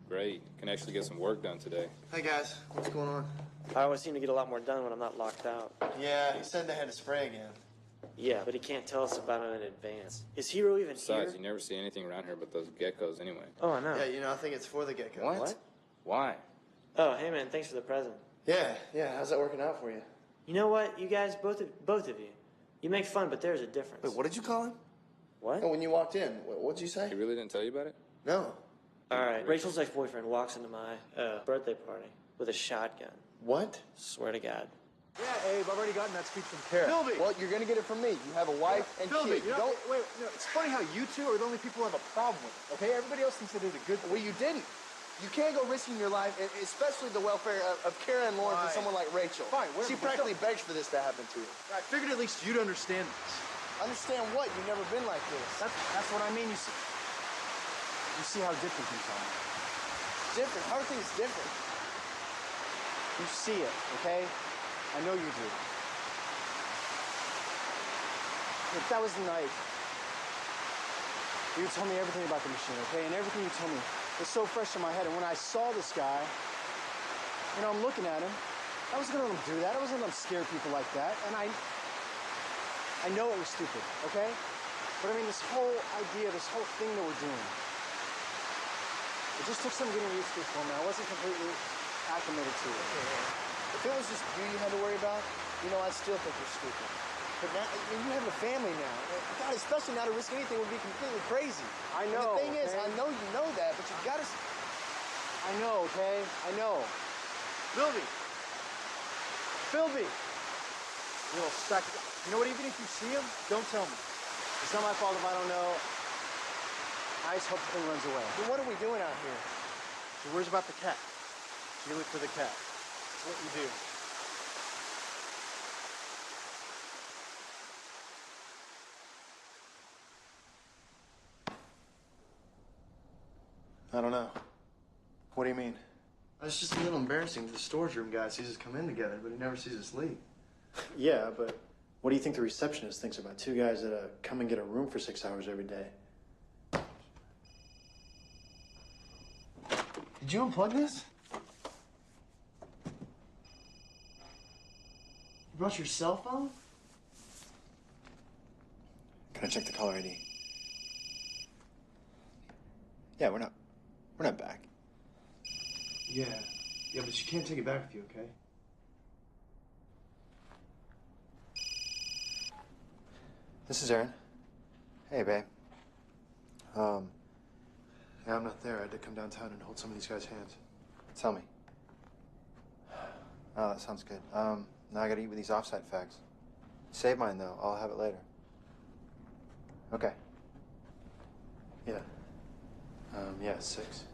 Great. Can actually get some work done today. Hey, guys. What's going on? I always seem to get a lot more done when I'm not locked out. Yeah, he said they had to spray again. Yeah, but he can't tell us about it in advance. Is Hero even Besides, here? you never see anything around here but those geckos anyway. Oh, I know. Yeah, I think it's for the gecko. What? Why? Oh, hey man, thanks for the present. Yeah. How's that working out for you? You know what, you guys, both of you, you make fun, but there's a difference. Wait, what did you call him? What? Oh, when you walked in, what'd you say? He really didn't tell you about it? No. All right, Rachel's ex-boyfriend walks into my birthday party with a shotgun. What? Swear to God. Yeah, Abe, I've already gotten that speech from Kara. Philby! Well, you're gonna get it from me. You have a wife and Philby, kid. wait, it's funny how you two are the only people who have a problem with it, okay? Everybody else thinks I did a good thing. Well, you didn't. You can't go risking your life, especially the welfare of Kara and Lawrence and Fine. someone like Rachel. Fine, whatever, She but practically begged for this to happen to you. I figured at least you'd understand this. Understand what? You've never been like this. That's what I mean. You see how different things are. Different. How are things different? You see it, okay? I know you do. Look, that was the night. You told me everything about the machine, okay? And everything you told me was so fresh in my head. And when I saw this guy, I'm looking at him. I wasn't gonna let him do that. I wasn't gonna let him scare people like that. And I know it was stupid, okay? But I mean, this whole idea, this whole thing that we're doing, it just took some getting used to for me. I wasn't completely acclimated to it. If it was just you had to worry about, I'd still think you're stupid. But now, you have a family now. God, especially now to risk anything would be completely crazy. I And know, the thing is, okay? I know you know that, but you've got to... I know, okay? I know. Philby! You little sack. You know what? Even if you see him, don't tell me. It's not my fault if I don't know. I just hope the thing runs away. Then what are we doing out here? He worries about the cat. You look for the cat. That's what you do. I don't know. What do you mean? It's just a little embarrassing. The storage room guy sees us come in together, but he never sees us leave. Yeah, but what do you think the receptionist thinks about two guys that come and get a room for 6 hours every day? Did you unplug this? You brought your cell phone? Can I check the caller ID? Yeah, we're not back. Yeah. Yeah, but you can't take it back with you, okay? This is Aaron. Hey, babe. Yeah, I'm not there. I had to come downtown and hold some of these guys' hands. Tell me. Oh, that sounds good. Now I gotta eat with these offsite fags. Save mine, though. I'll have it later. Okay. Yeah. Yeah, 6.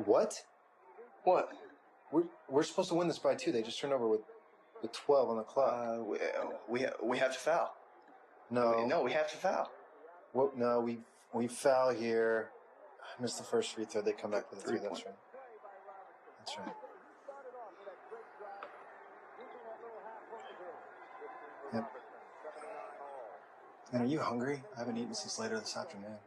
What? What? We're supposed to win this by 2. They just turned over with 12 on the clock. We have to foul. No. No, we have to foul. Well, no, we foul here. I missed the first free throw. They come back with a 3. That's right. That's right. Yep. Man, are you hungry? I haven't eaten since later this afternoon.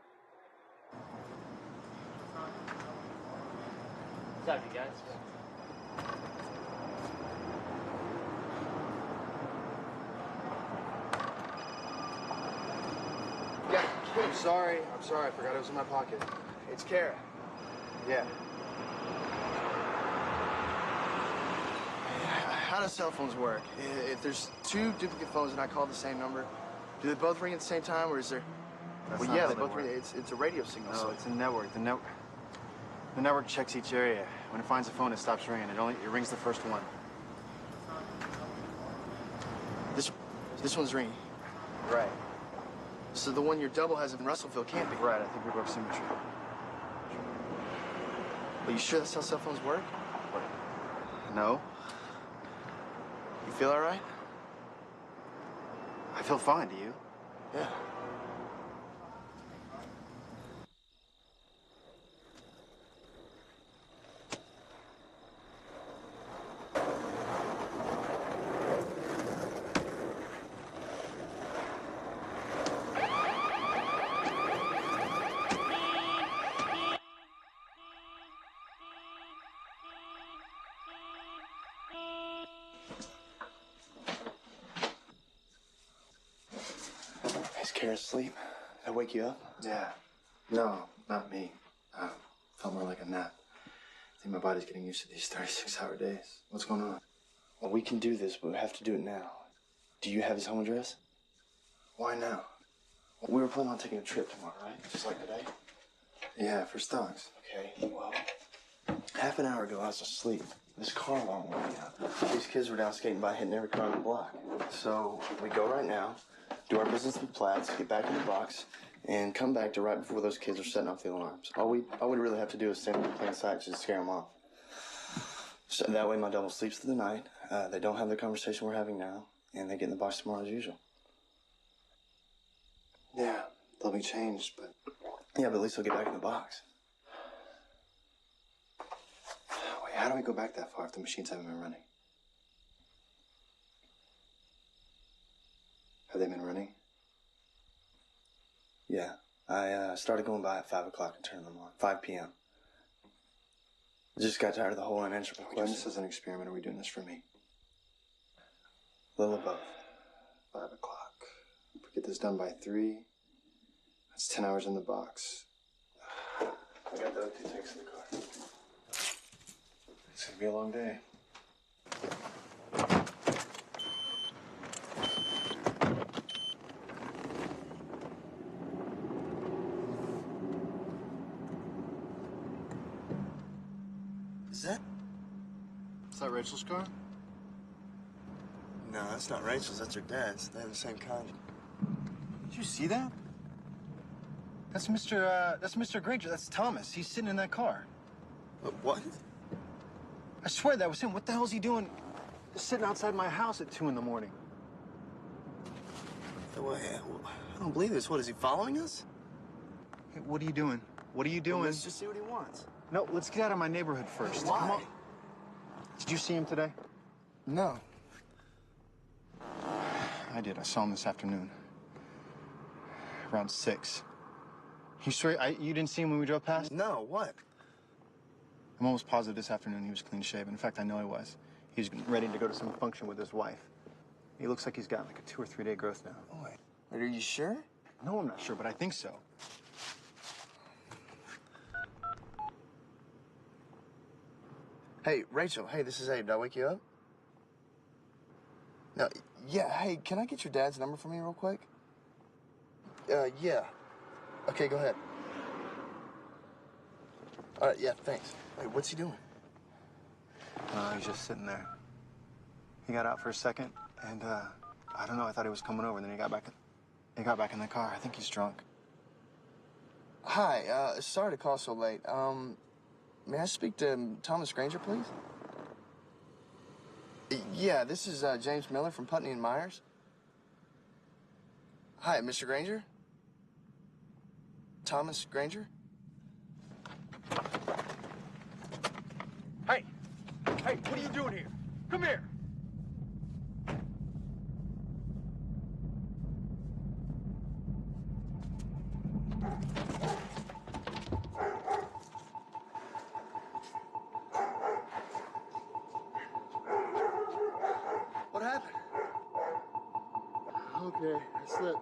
What's up, you guys? Yeah, I'm sorry. I forgot it was in my pocket. It's Kara. Yeah. How do cell phones work? If there's 2 duplicate phones and I call the same number, do they both ring at the same time, or is there? That's Well, not yeah, how they they both work. ring. It's a radio signal. No, So it's a network. The network checks each area. When it finds a phone, it stops ringing. It rings the first one. this one's ringing. Right. So the one your double has in Russellville can't be. Right. I think we broke symmetry. Are you sure that's how cell phones work? No. You feel all right? I feel fine. Do you? Yeah. Is Kara asleep? Did I wake you up? Yeah. No, not me. Felt more like a nap. I think my body's getting used to these 36-hour days. What's going on? Well, we can do this, but we have to do it now. Do you have his home address? Why now? We were planning on taking a trip tomorrow, right? Just like today? Yeah, for stocks. Okay, well, half an hour ago I was asleep. This car alarm went out. These kids were down skating by hitting every car on the block. So we go right now, do our business with Platts, get back in the box, and come back to right before those kids are setting off the alarms. All we really have to do is stand in plain sight just to scare them off. So that way my double sleeps through the night. They don't have the conversation we're having now, and they get in the box tomorrow as usual. Yeah, they'll be changed, but... Yeah, but at least they'll get back in the box. Wait, how do we go back that far if the machines haven't been running? Have they been running? Yeah, I started going by at 5 o'clock and turning them on. 5 p.m. I just got tired of the whole unanswerable Are we doing questions. this as an experiment, or are we doing this for me? A little of both. 5 o'clock. If we get this done by 3, that's 10 hours in the box. I got the other 2 takes in the car. It's gonna be a long day. Is that Rachel's car? No, that's not Rachel's. That's her dad's. They have the same kind. Did you see that? That's Mr. Granger. That's Thomas. He's sitting in that car. What? I swear that was him. What the hell is he doing sitting outside my house at 2 in the morning? I don't believe this. What, is he following us? Hey, what are you doing? What are you doing? Well, let's just see what he wants. No, let's get out of my neighborhood first. Why? Come on. Did you see him today? No. I did. I saw him this afternoon. Around 6. You swear you didn't see him when we drove past? No, what? I'm almost positive this afternoon he was clean shaven. In fact, I know he was. He's ready to go to some function with his wife. He looks like he's got like a 2 or 3 day growth now. Wait, are you sure? No, I'm not sure, but I think so. Hey, Rachel. Hey, this is Abe. Did I wake you up? No, yeah. Hey, can I get your dad's number for me real quick? Yeah. Okay, go ahead. All right, yeah, thanks. Wait, what's he doing? He's just sitting there. He got out for a second, and I don't know. I thought he was coming over. Then he got back in the car. I think he's drunk. Hi. Sorry to call so late. May I speak to Thomas Granger, please? Yeah, this is James Miller from Putney and Myers. Hi, Mr. Granger? Thomas Granger? Hey! Hey, what are you doing here? Come here! What happened? Okay, I slipped.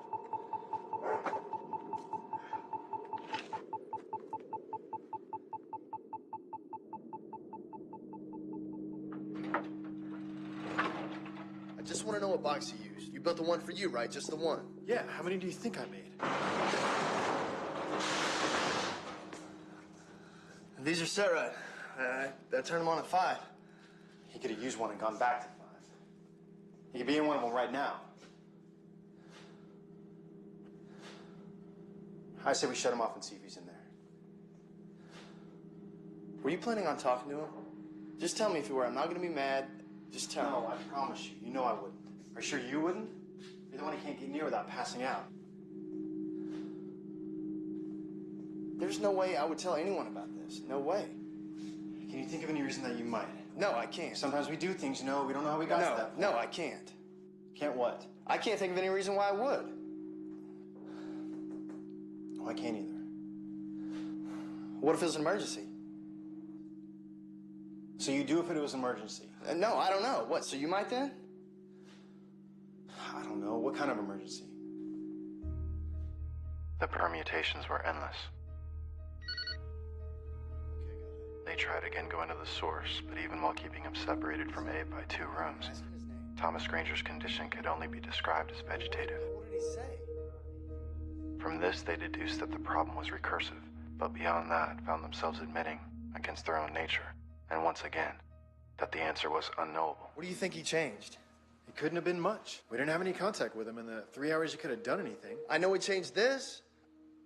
I just want to know what box you used. You built the one for you, right? Just the one. Yeah, how many do you think I made? These are set right. I turned them on at 5. He could have used one and gone back to 5. He could be in one of them right now. I say we shut him off and see if he's in there. Were you planning on talking to him? Just tell me if you were. I'm not going to be mad. Just tell me. No, I promise you. You know I wouldn't. Are you sure you wouldn't? You're the one he can't get near without passing out. There's no way I would tell anyone about this. No way. Can you think of any reason that you might? No, I can't. Sometimes we do things, you know, we don't know how we got to that point. No, I can't. Can't what? I can't think of any reason why I would. Oh, I can't either. What if it's an emergency? So you do if it was an emergency? No, I don't know. What, so you might then? I don't know. What kind of emergency? The permutations were endless. They tried again going to the source, but even while keeping him separated from Abe by 2 rooms, Thomas Granger's condition could only be described as vegetative. What did he say? From this, they deduced that the problem was recursive, but beyond that, found themselves admitting, against their own nature, and once again, that the answer was unknowable. What do you think he changed? It couldn't have been much. We didn't have any contact with him in the 3 hours you could have done anything. I know he changed this.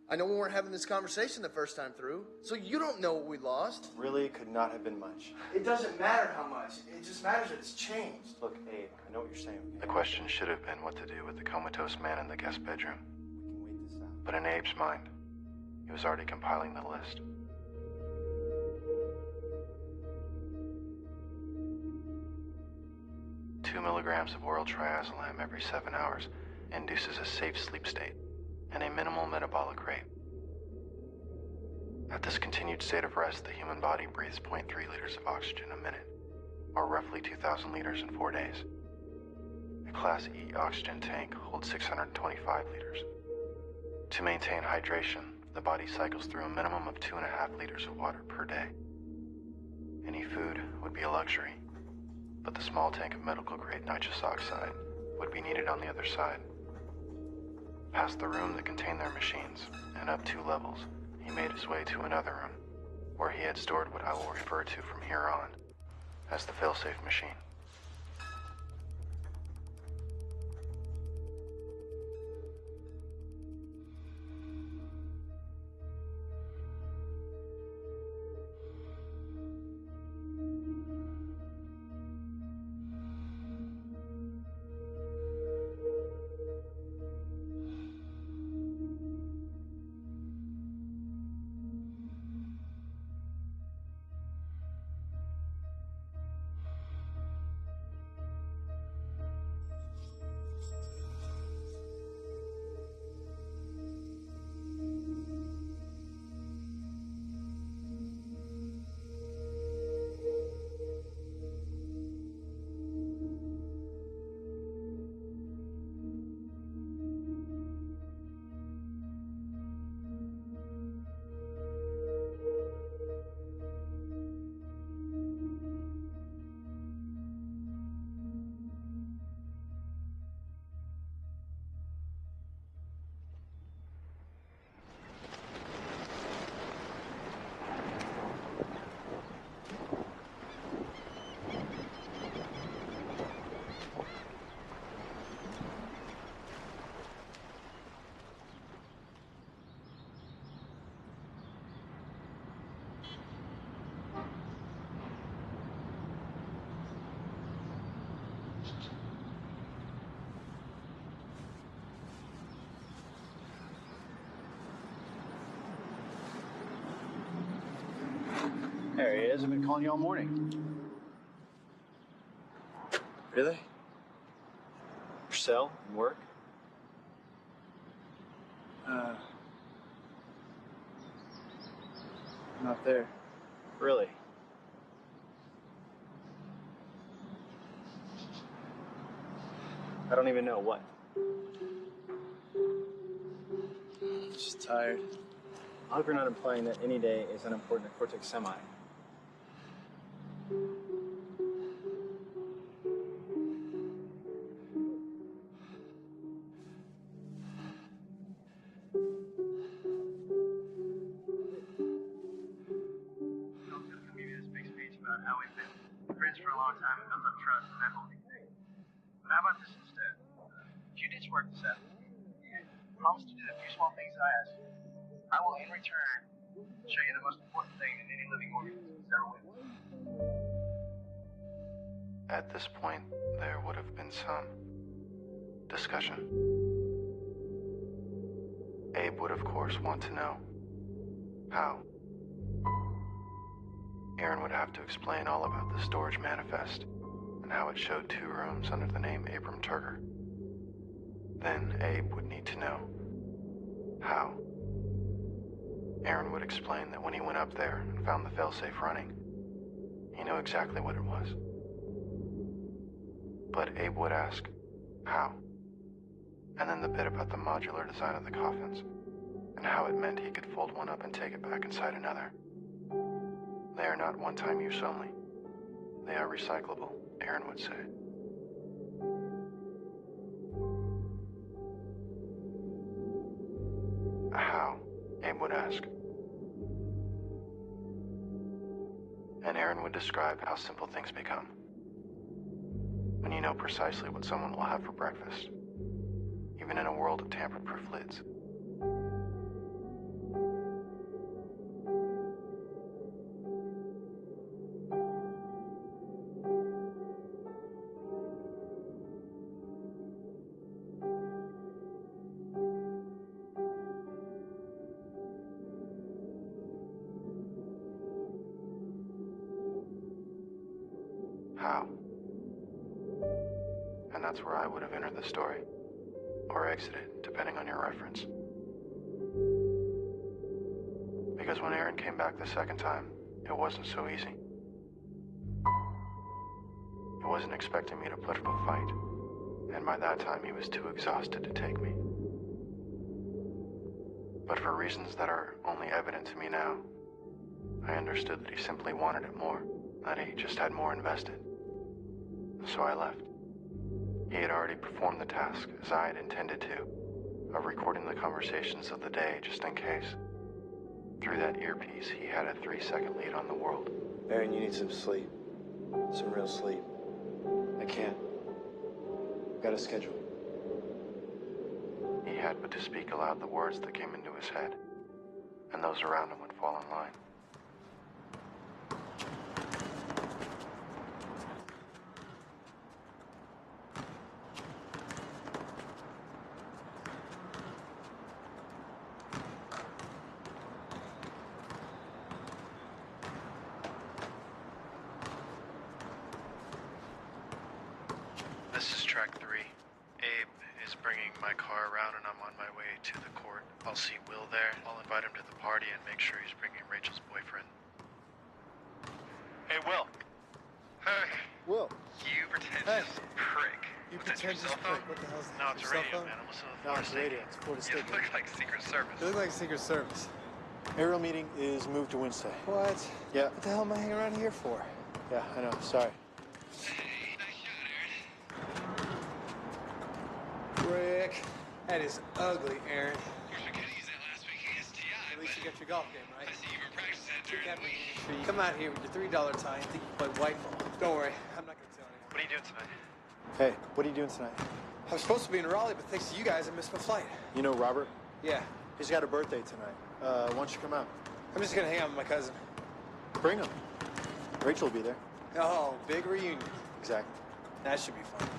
I know we weren't having this conversation the first time through, so you don't know what we lost. Really could not have been much. It doesn't matter how much. It just matters that it's changed. Look, Abe, I know what you're saying. Okay? The question should have been what to do with the comatose man in the guest bedroom. We can wait this out. But in Abe's mind, he was already compiling the list. 2 milligrams of oral triazolam every 7 hours induces a safe sleep state and a minimal metabolic rate. At this continued state of rest, the human body breathes 0.3 liters of oxygen a minute, or roughly 2,000 liters in 4 days. A Class E oxygen tank holds 625 liters. To maintain hydration, the body cycles through a minimum of 2.5 liters of water per day. Any food would be a luxury, but the small tank of medical-grade nitrous oxide would be needed on the other side. Past the room that contained their machines, and up 2 levels, he made his way to another room, where he had stored what I will refer to from here on as the failsafe machine. There he is. I've been calling you all morning. Really? Your cell and work? Not there. Really? I don't even know what. Just tired. I hope you're not implying that any day is unimportant at Cortex Semi. Friends for a long time and built up trust and that whole thing. But how about this instead? If you ditch work this afternoon, promise to do the few small things I ask you. I will, in return, show you the most important thing that any living organism has ever witnessed. At this point, there would have been some discussion. Abe would, of course, want to know how. Aaron would have to explain all about the storage manifest and how it showed 2 rooms under the name Abram Turger. Then Abe would need to know how. Aaron would explain that when he went up there and found the failsafe running, he knew exactly what it was. But Abe would ask, how? And then the bit about the modular design of the coffins and how it meant he could fold one up and take it back inside another. They are not one-time use only. They are recyclable, Aaron would say. How? Abe would ask. And Aaron would describe how simple things become when you know precisely what someone will have for breakfast, even in a world of tamper-proof lids. and that's where I would have entered the story. Or exited, depending on your reference. Because when Aaron came back the second time, it wasn't so easy. He wasn't expecting me to put up a fight, and by that time he was too exhausted to take me. But for reasons that are only evident to me now, I understood that he simply wanted it more, that he just had more invested. So I left. He had already performed the task, as I had intended to, of recording the conversations of the day just in case. Through that earpiece, he had a 3-second lead on the world. Aaron, you need some sleep. Some real sleep. I can't. Got a schedule. He had but to speak aloud the words that came into his head, and those around him would fall in line. This is track 3. Abe is bringing my car around and I'm on my way to the court. I'll see Will there. I'll invite him to the party and make sure he's bringing Rachel's boyfriend. Hey, Will. Hey. Will. You pretentious prick. You Was that your pretentious cell phone? prick. What the hell's that? No, it's a Your cell radio, phone? man. I'm listening to the No, Florida it's State radio. game. It's Florida You State game. look like Secret Service. You look like Secret Service. Aerial meeting is moved to Wednesday. What? Yeah. What the hell am I hanging around here for? Yeah, I know. Sorry. Hey, nice shot, Aaron. Rick, that is ugly, Aaron. Of course, we could have used that last week against TI, At least you got your golf game, right? I see you've been practicing that during the week. You come out here with your $3 tie and think you play white ball. Don't worry, I'm not going to tell anyone. What are you doing tonight? Hey, what are you doing tonight? I was supposed to be in Raleigh, but thanks to you guys, I missed my flight. You know Robert? Yeah, He's got a birthday tonight. Why don't you come out? I'm just going to hang out with my cousin. Bring him. Rachel will be there. Oh, big reunion. Exactly. That should be fun.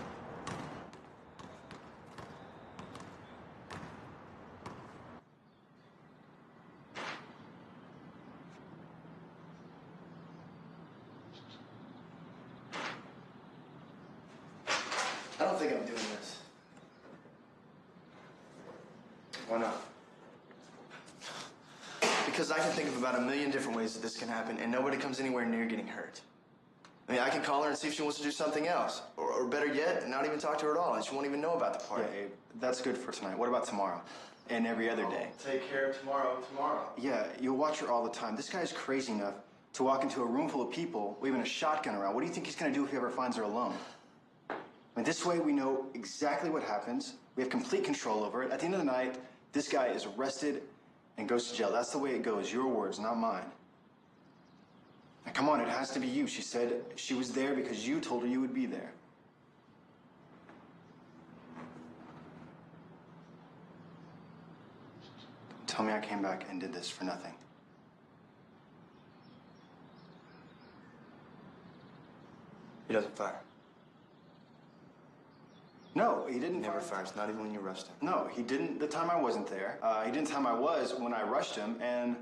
I don't think I'm doing this. Why not? Because I can think of about a million different ways that this can happen, and nobody comes anywhere near getting hurt. I mean, I can call her and see if she wants to do something else. Or better yet, not even talk to her at all, and she won't even know about the party. Yeah, Abe, that's good for tonight. What about tomorrow? And every other day? Take care of tomorrow. Yeah, you'll watch her all the time. This guy's crazy enough to walk into a room full of people waving a shotgun around. What do you think he's gonna do if he ever finds her alone? I mean, this way we know exactly what happens. We have complete control over it. At the end of the night, this guy is arrested and goes to jail. That's the way it goes. Your words, not mine. Now, come on, it has to be you. She said she was there because you told her you would be there. Don't tell me I came back and did this for nothing. He doesn't fire. No, he didn't. He never fires, not even when you rush him. No, he didn't the time I wasn't there. He didn't the time I was when I rushed him. And,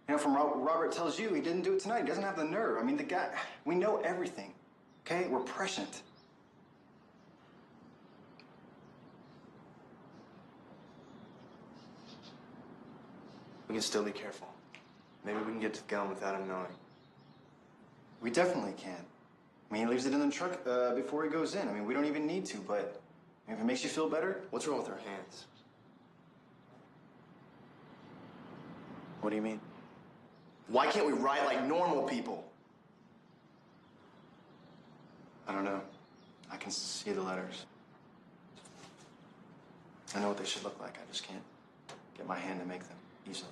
you know, from what Robert tells you, he didn't do it tonight. He doesn't have the nerve. I mean, the guy, we know everything, okay? We're prescient. We can still be careful. Maybe we can get to the gun without him knowing. We definitely can. I mean, he leaves it in the truck before he goes in. I mean, we don't even need to, but if it makes you feel better. What's wrong with our hands? What do you mean? Why can't we write like normal people? I don't know. I can see the letters. I know what they should look like. I just can't get my hand to make them easily.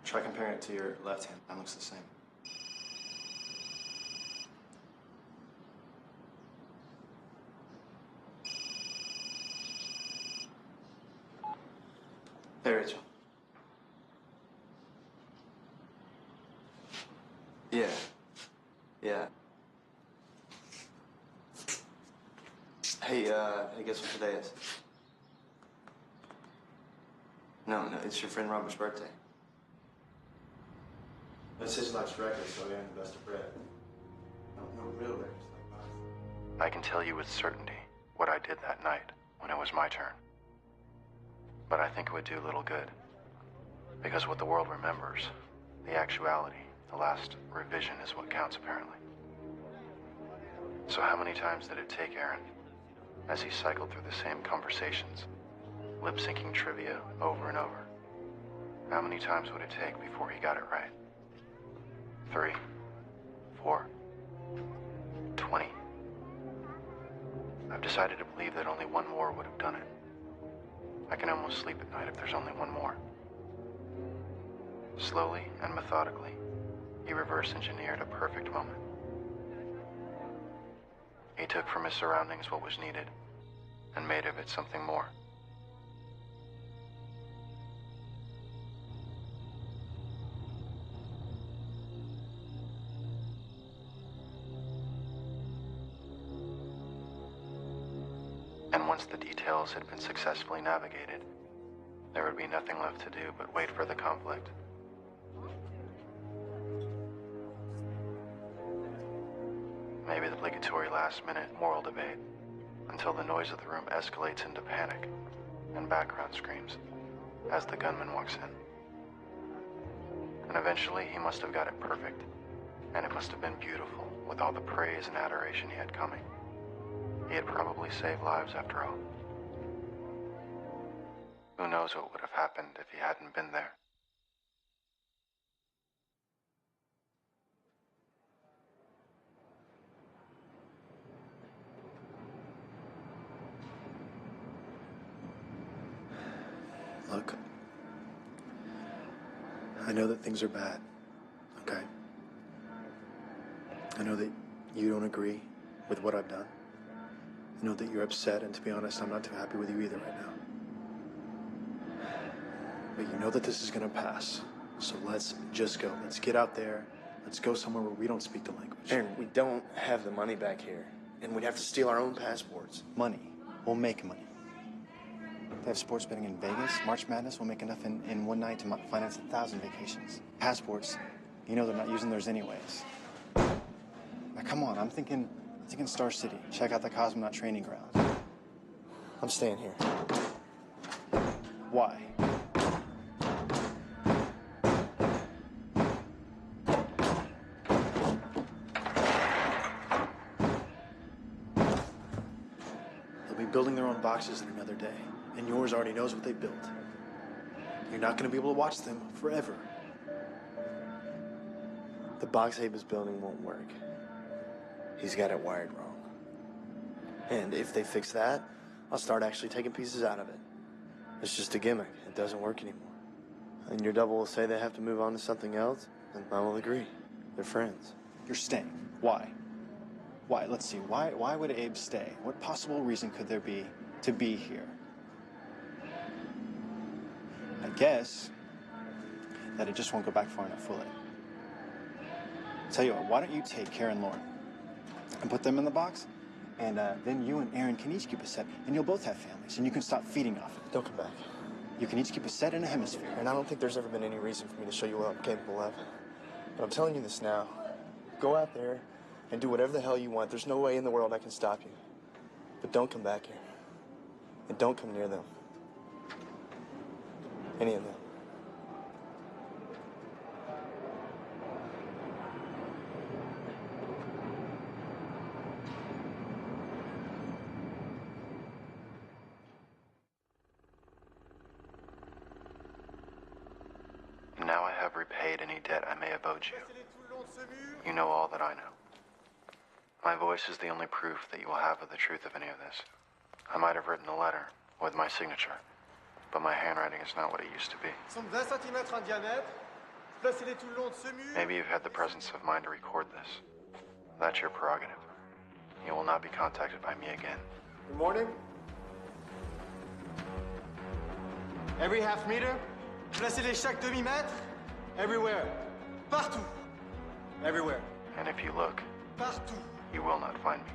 Try comparing it to your left hand. That looks the same. Hey, Rachel. Yeah. Yeah. Hey, guess what today is? No, it's your friend Robert's birthday. It's his life's record, so he earned the best of bread. No real records like mine. I can tell you with certainty what I did that night when it was my turn. But I think it would do little good. Because what the world remembers, the actuality, the last revision is what counts apparently. So how many times did it take Aaron, as he cycled through the same conversations, lip-syncing trivia over and over? How many times would it take before he got it right? 3, 4, 20. I've decided to believe that only one more would have done it. I can almost sleep at night if there's only one more. Slowly and methodically, he reverse-engineered a perfect moment. He took from his surroundings what was needed and made of it something more. And once the details had been successfully navigated, there would be nothing left to do but wait for the conflict. Maybe the obligatory last-minute moral debate, until the noise of the room escalates into panic and background screams as the gunman walks in. And eventually he must have got it perfect, and it must have been beautiful with all the praise and adoration he had coming. He had probably saved lives after all. Who knows what would have happened if he hadn't been there? Look, I know that things are bad, okay? I know that you don't agree with what I've done. I know that you're upset, and to be honest, I'm not too happy with you either right now. But you know that this is gonna pass. So let's just go. Let's get out there. Let's go somewhere where we don't speak the language. Aaron, we don't have the money back here. And we'd have to steal our own passports. Money. We'll make money. They have sports betting in Vegas. March Madness will make enough in one night to finance 1,000 vacations. Passports, you know they're not using theirs anyways. Now, come on, I'm thinking Star City. Check out the Cosmonaut training ground. I'm staying here. Why? They'll be building their own boxes in another day, and yours already knows what they built. You're not going to be able to watch them forever. The box Abe is building won't work. He's got it wired wrong. And if they fix that, I'll start actually taking pieces out of it. It's just a gimmick. It doesn't work anymore. And your double will say they have to move on to something else, and I will agree. They're friends. You're staying. Why? Why? Let's see. Why would Abe stay? What possible reason could there be to be here? I guess that it just won't go back far enough, will it? Tell you what, why don't you take Karen and Lauren and put them in the box, and then you and Aaron can each keep a set, and you'll both have families, and you can stop feeding off it. Don't come back. You can each keep a set and a hemisphere. And I don't think there's ever been any reason for me to show you what I'm capable of. But I'm telling you this now. Go out there and do whatever the hell you want. There's no way in the world I can stop you. But don't come back here. And don't come near them. Any of them. Now I have repaid any debt I may have owed you. You know all that I know. My voice is the only proof that you will have of the truth of any of this. I might have written a letter with my signature, but my handwriting is not what it used to be. Maybe you've had the presence of mind to record this. That's your prerogative. You will not be contacted by me again. Good morning. Every half meter, placez-les chaque demi-mètre, everywhere. Partout. Everywhere. And if you look, Partout. you will not find me.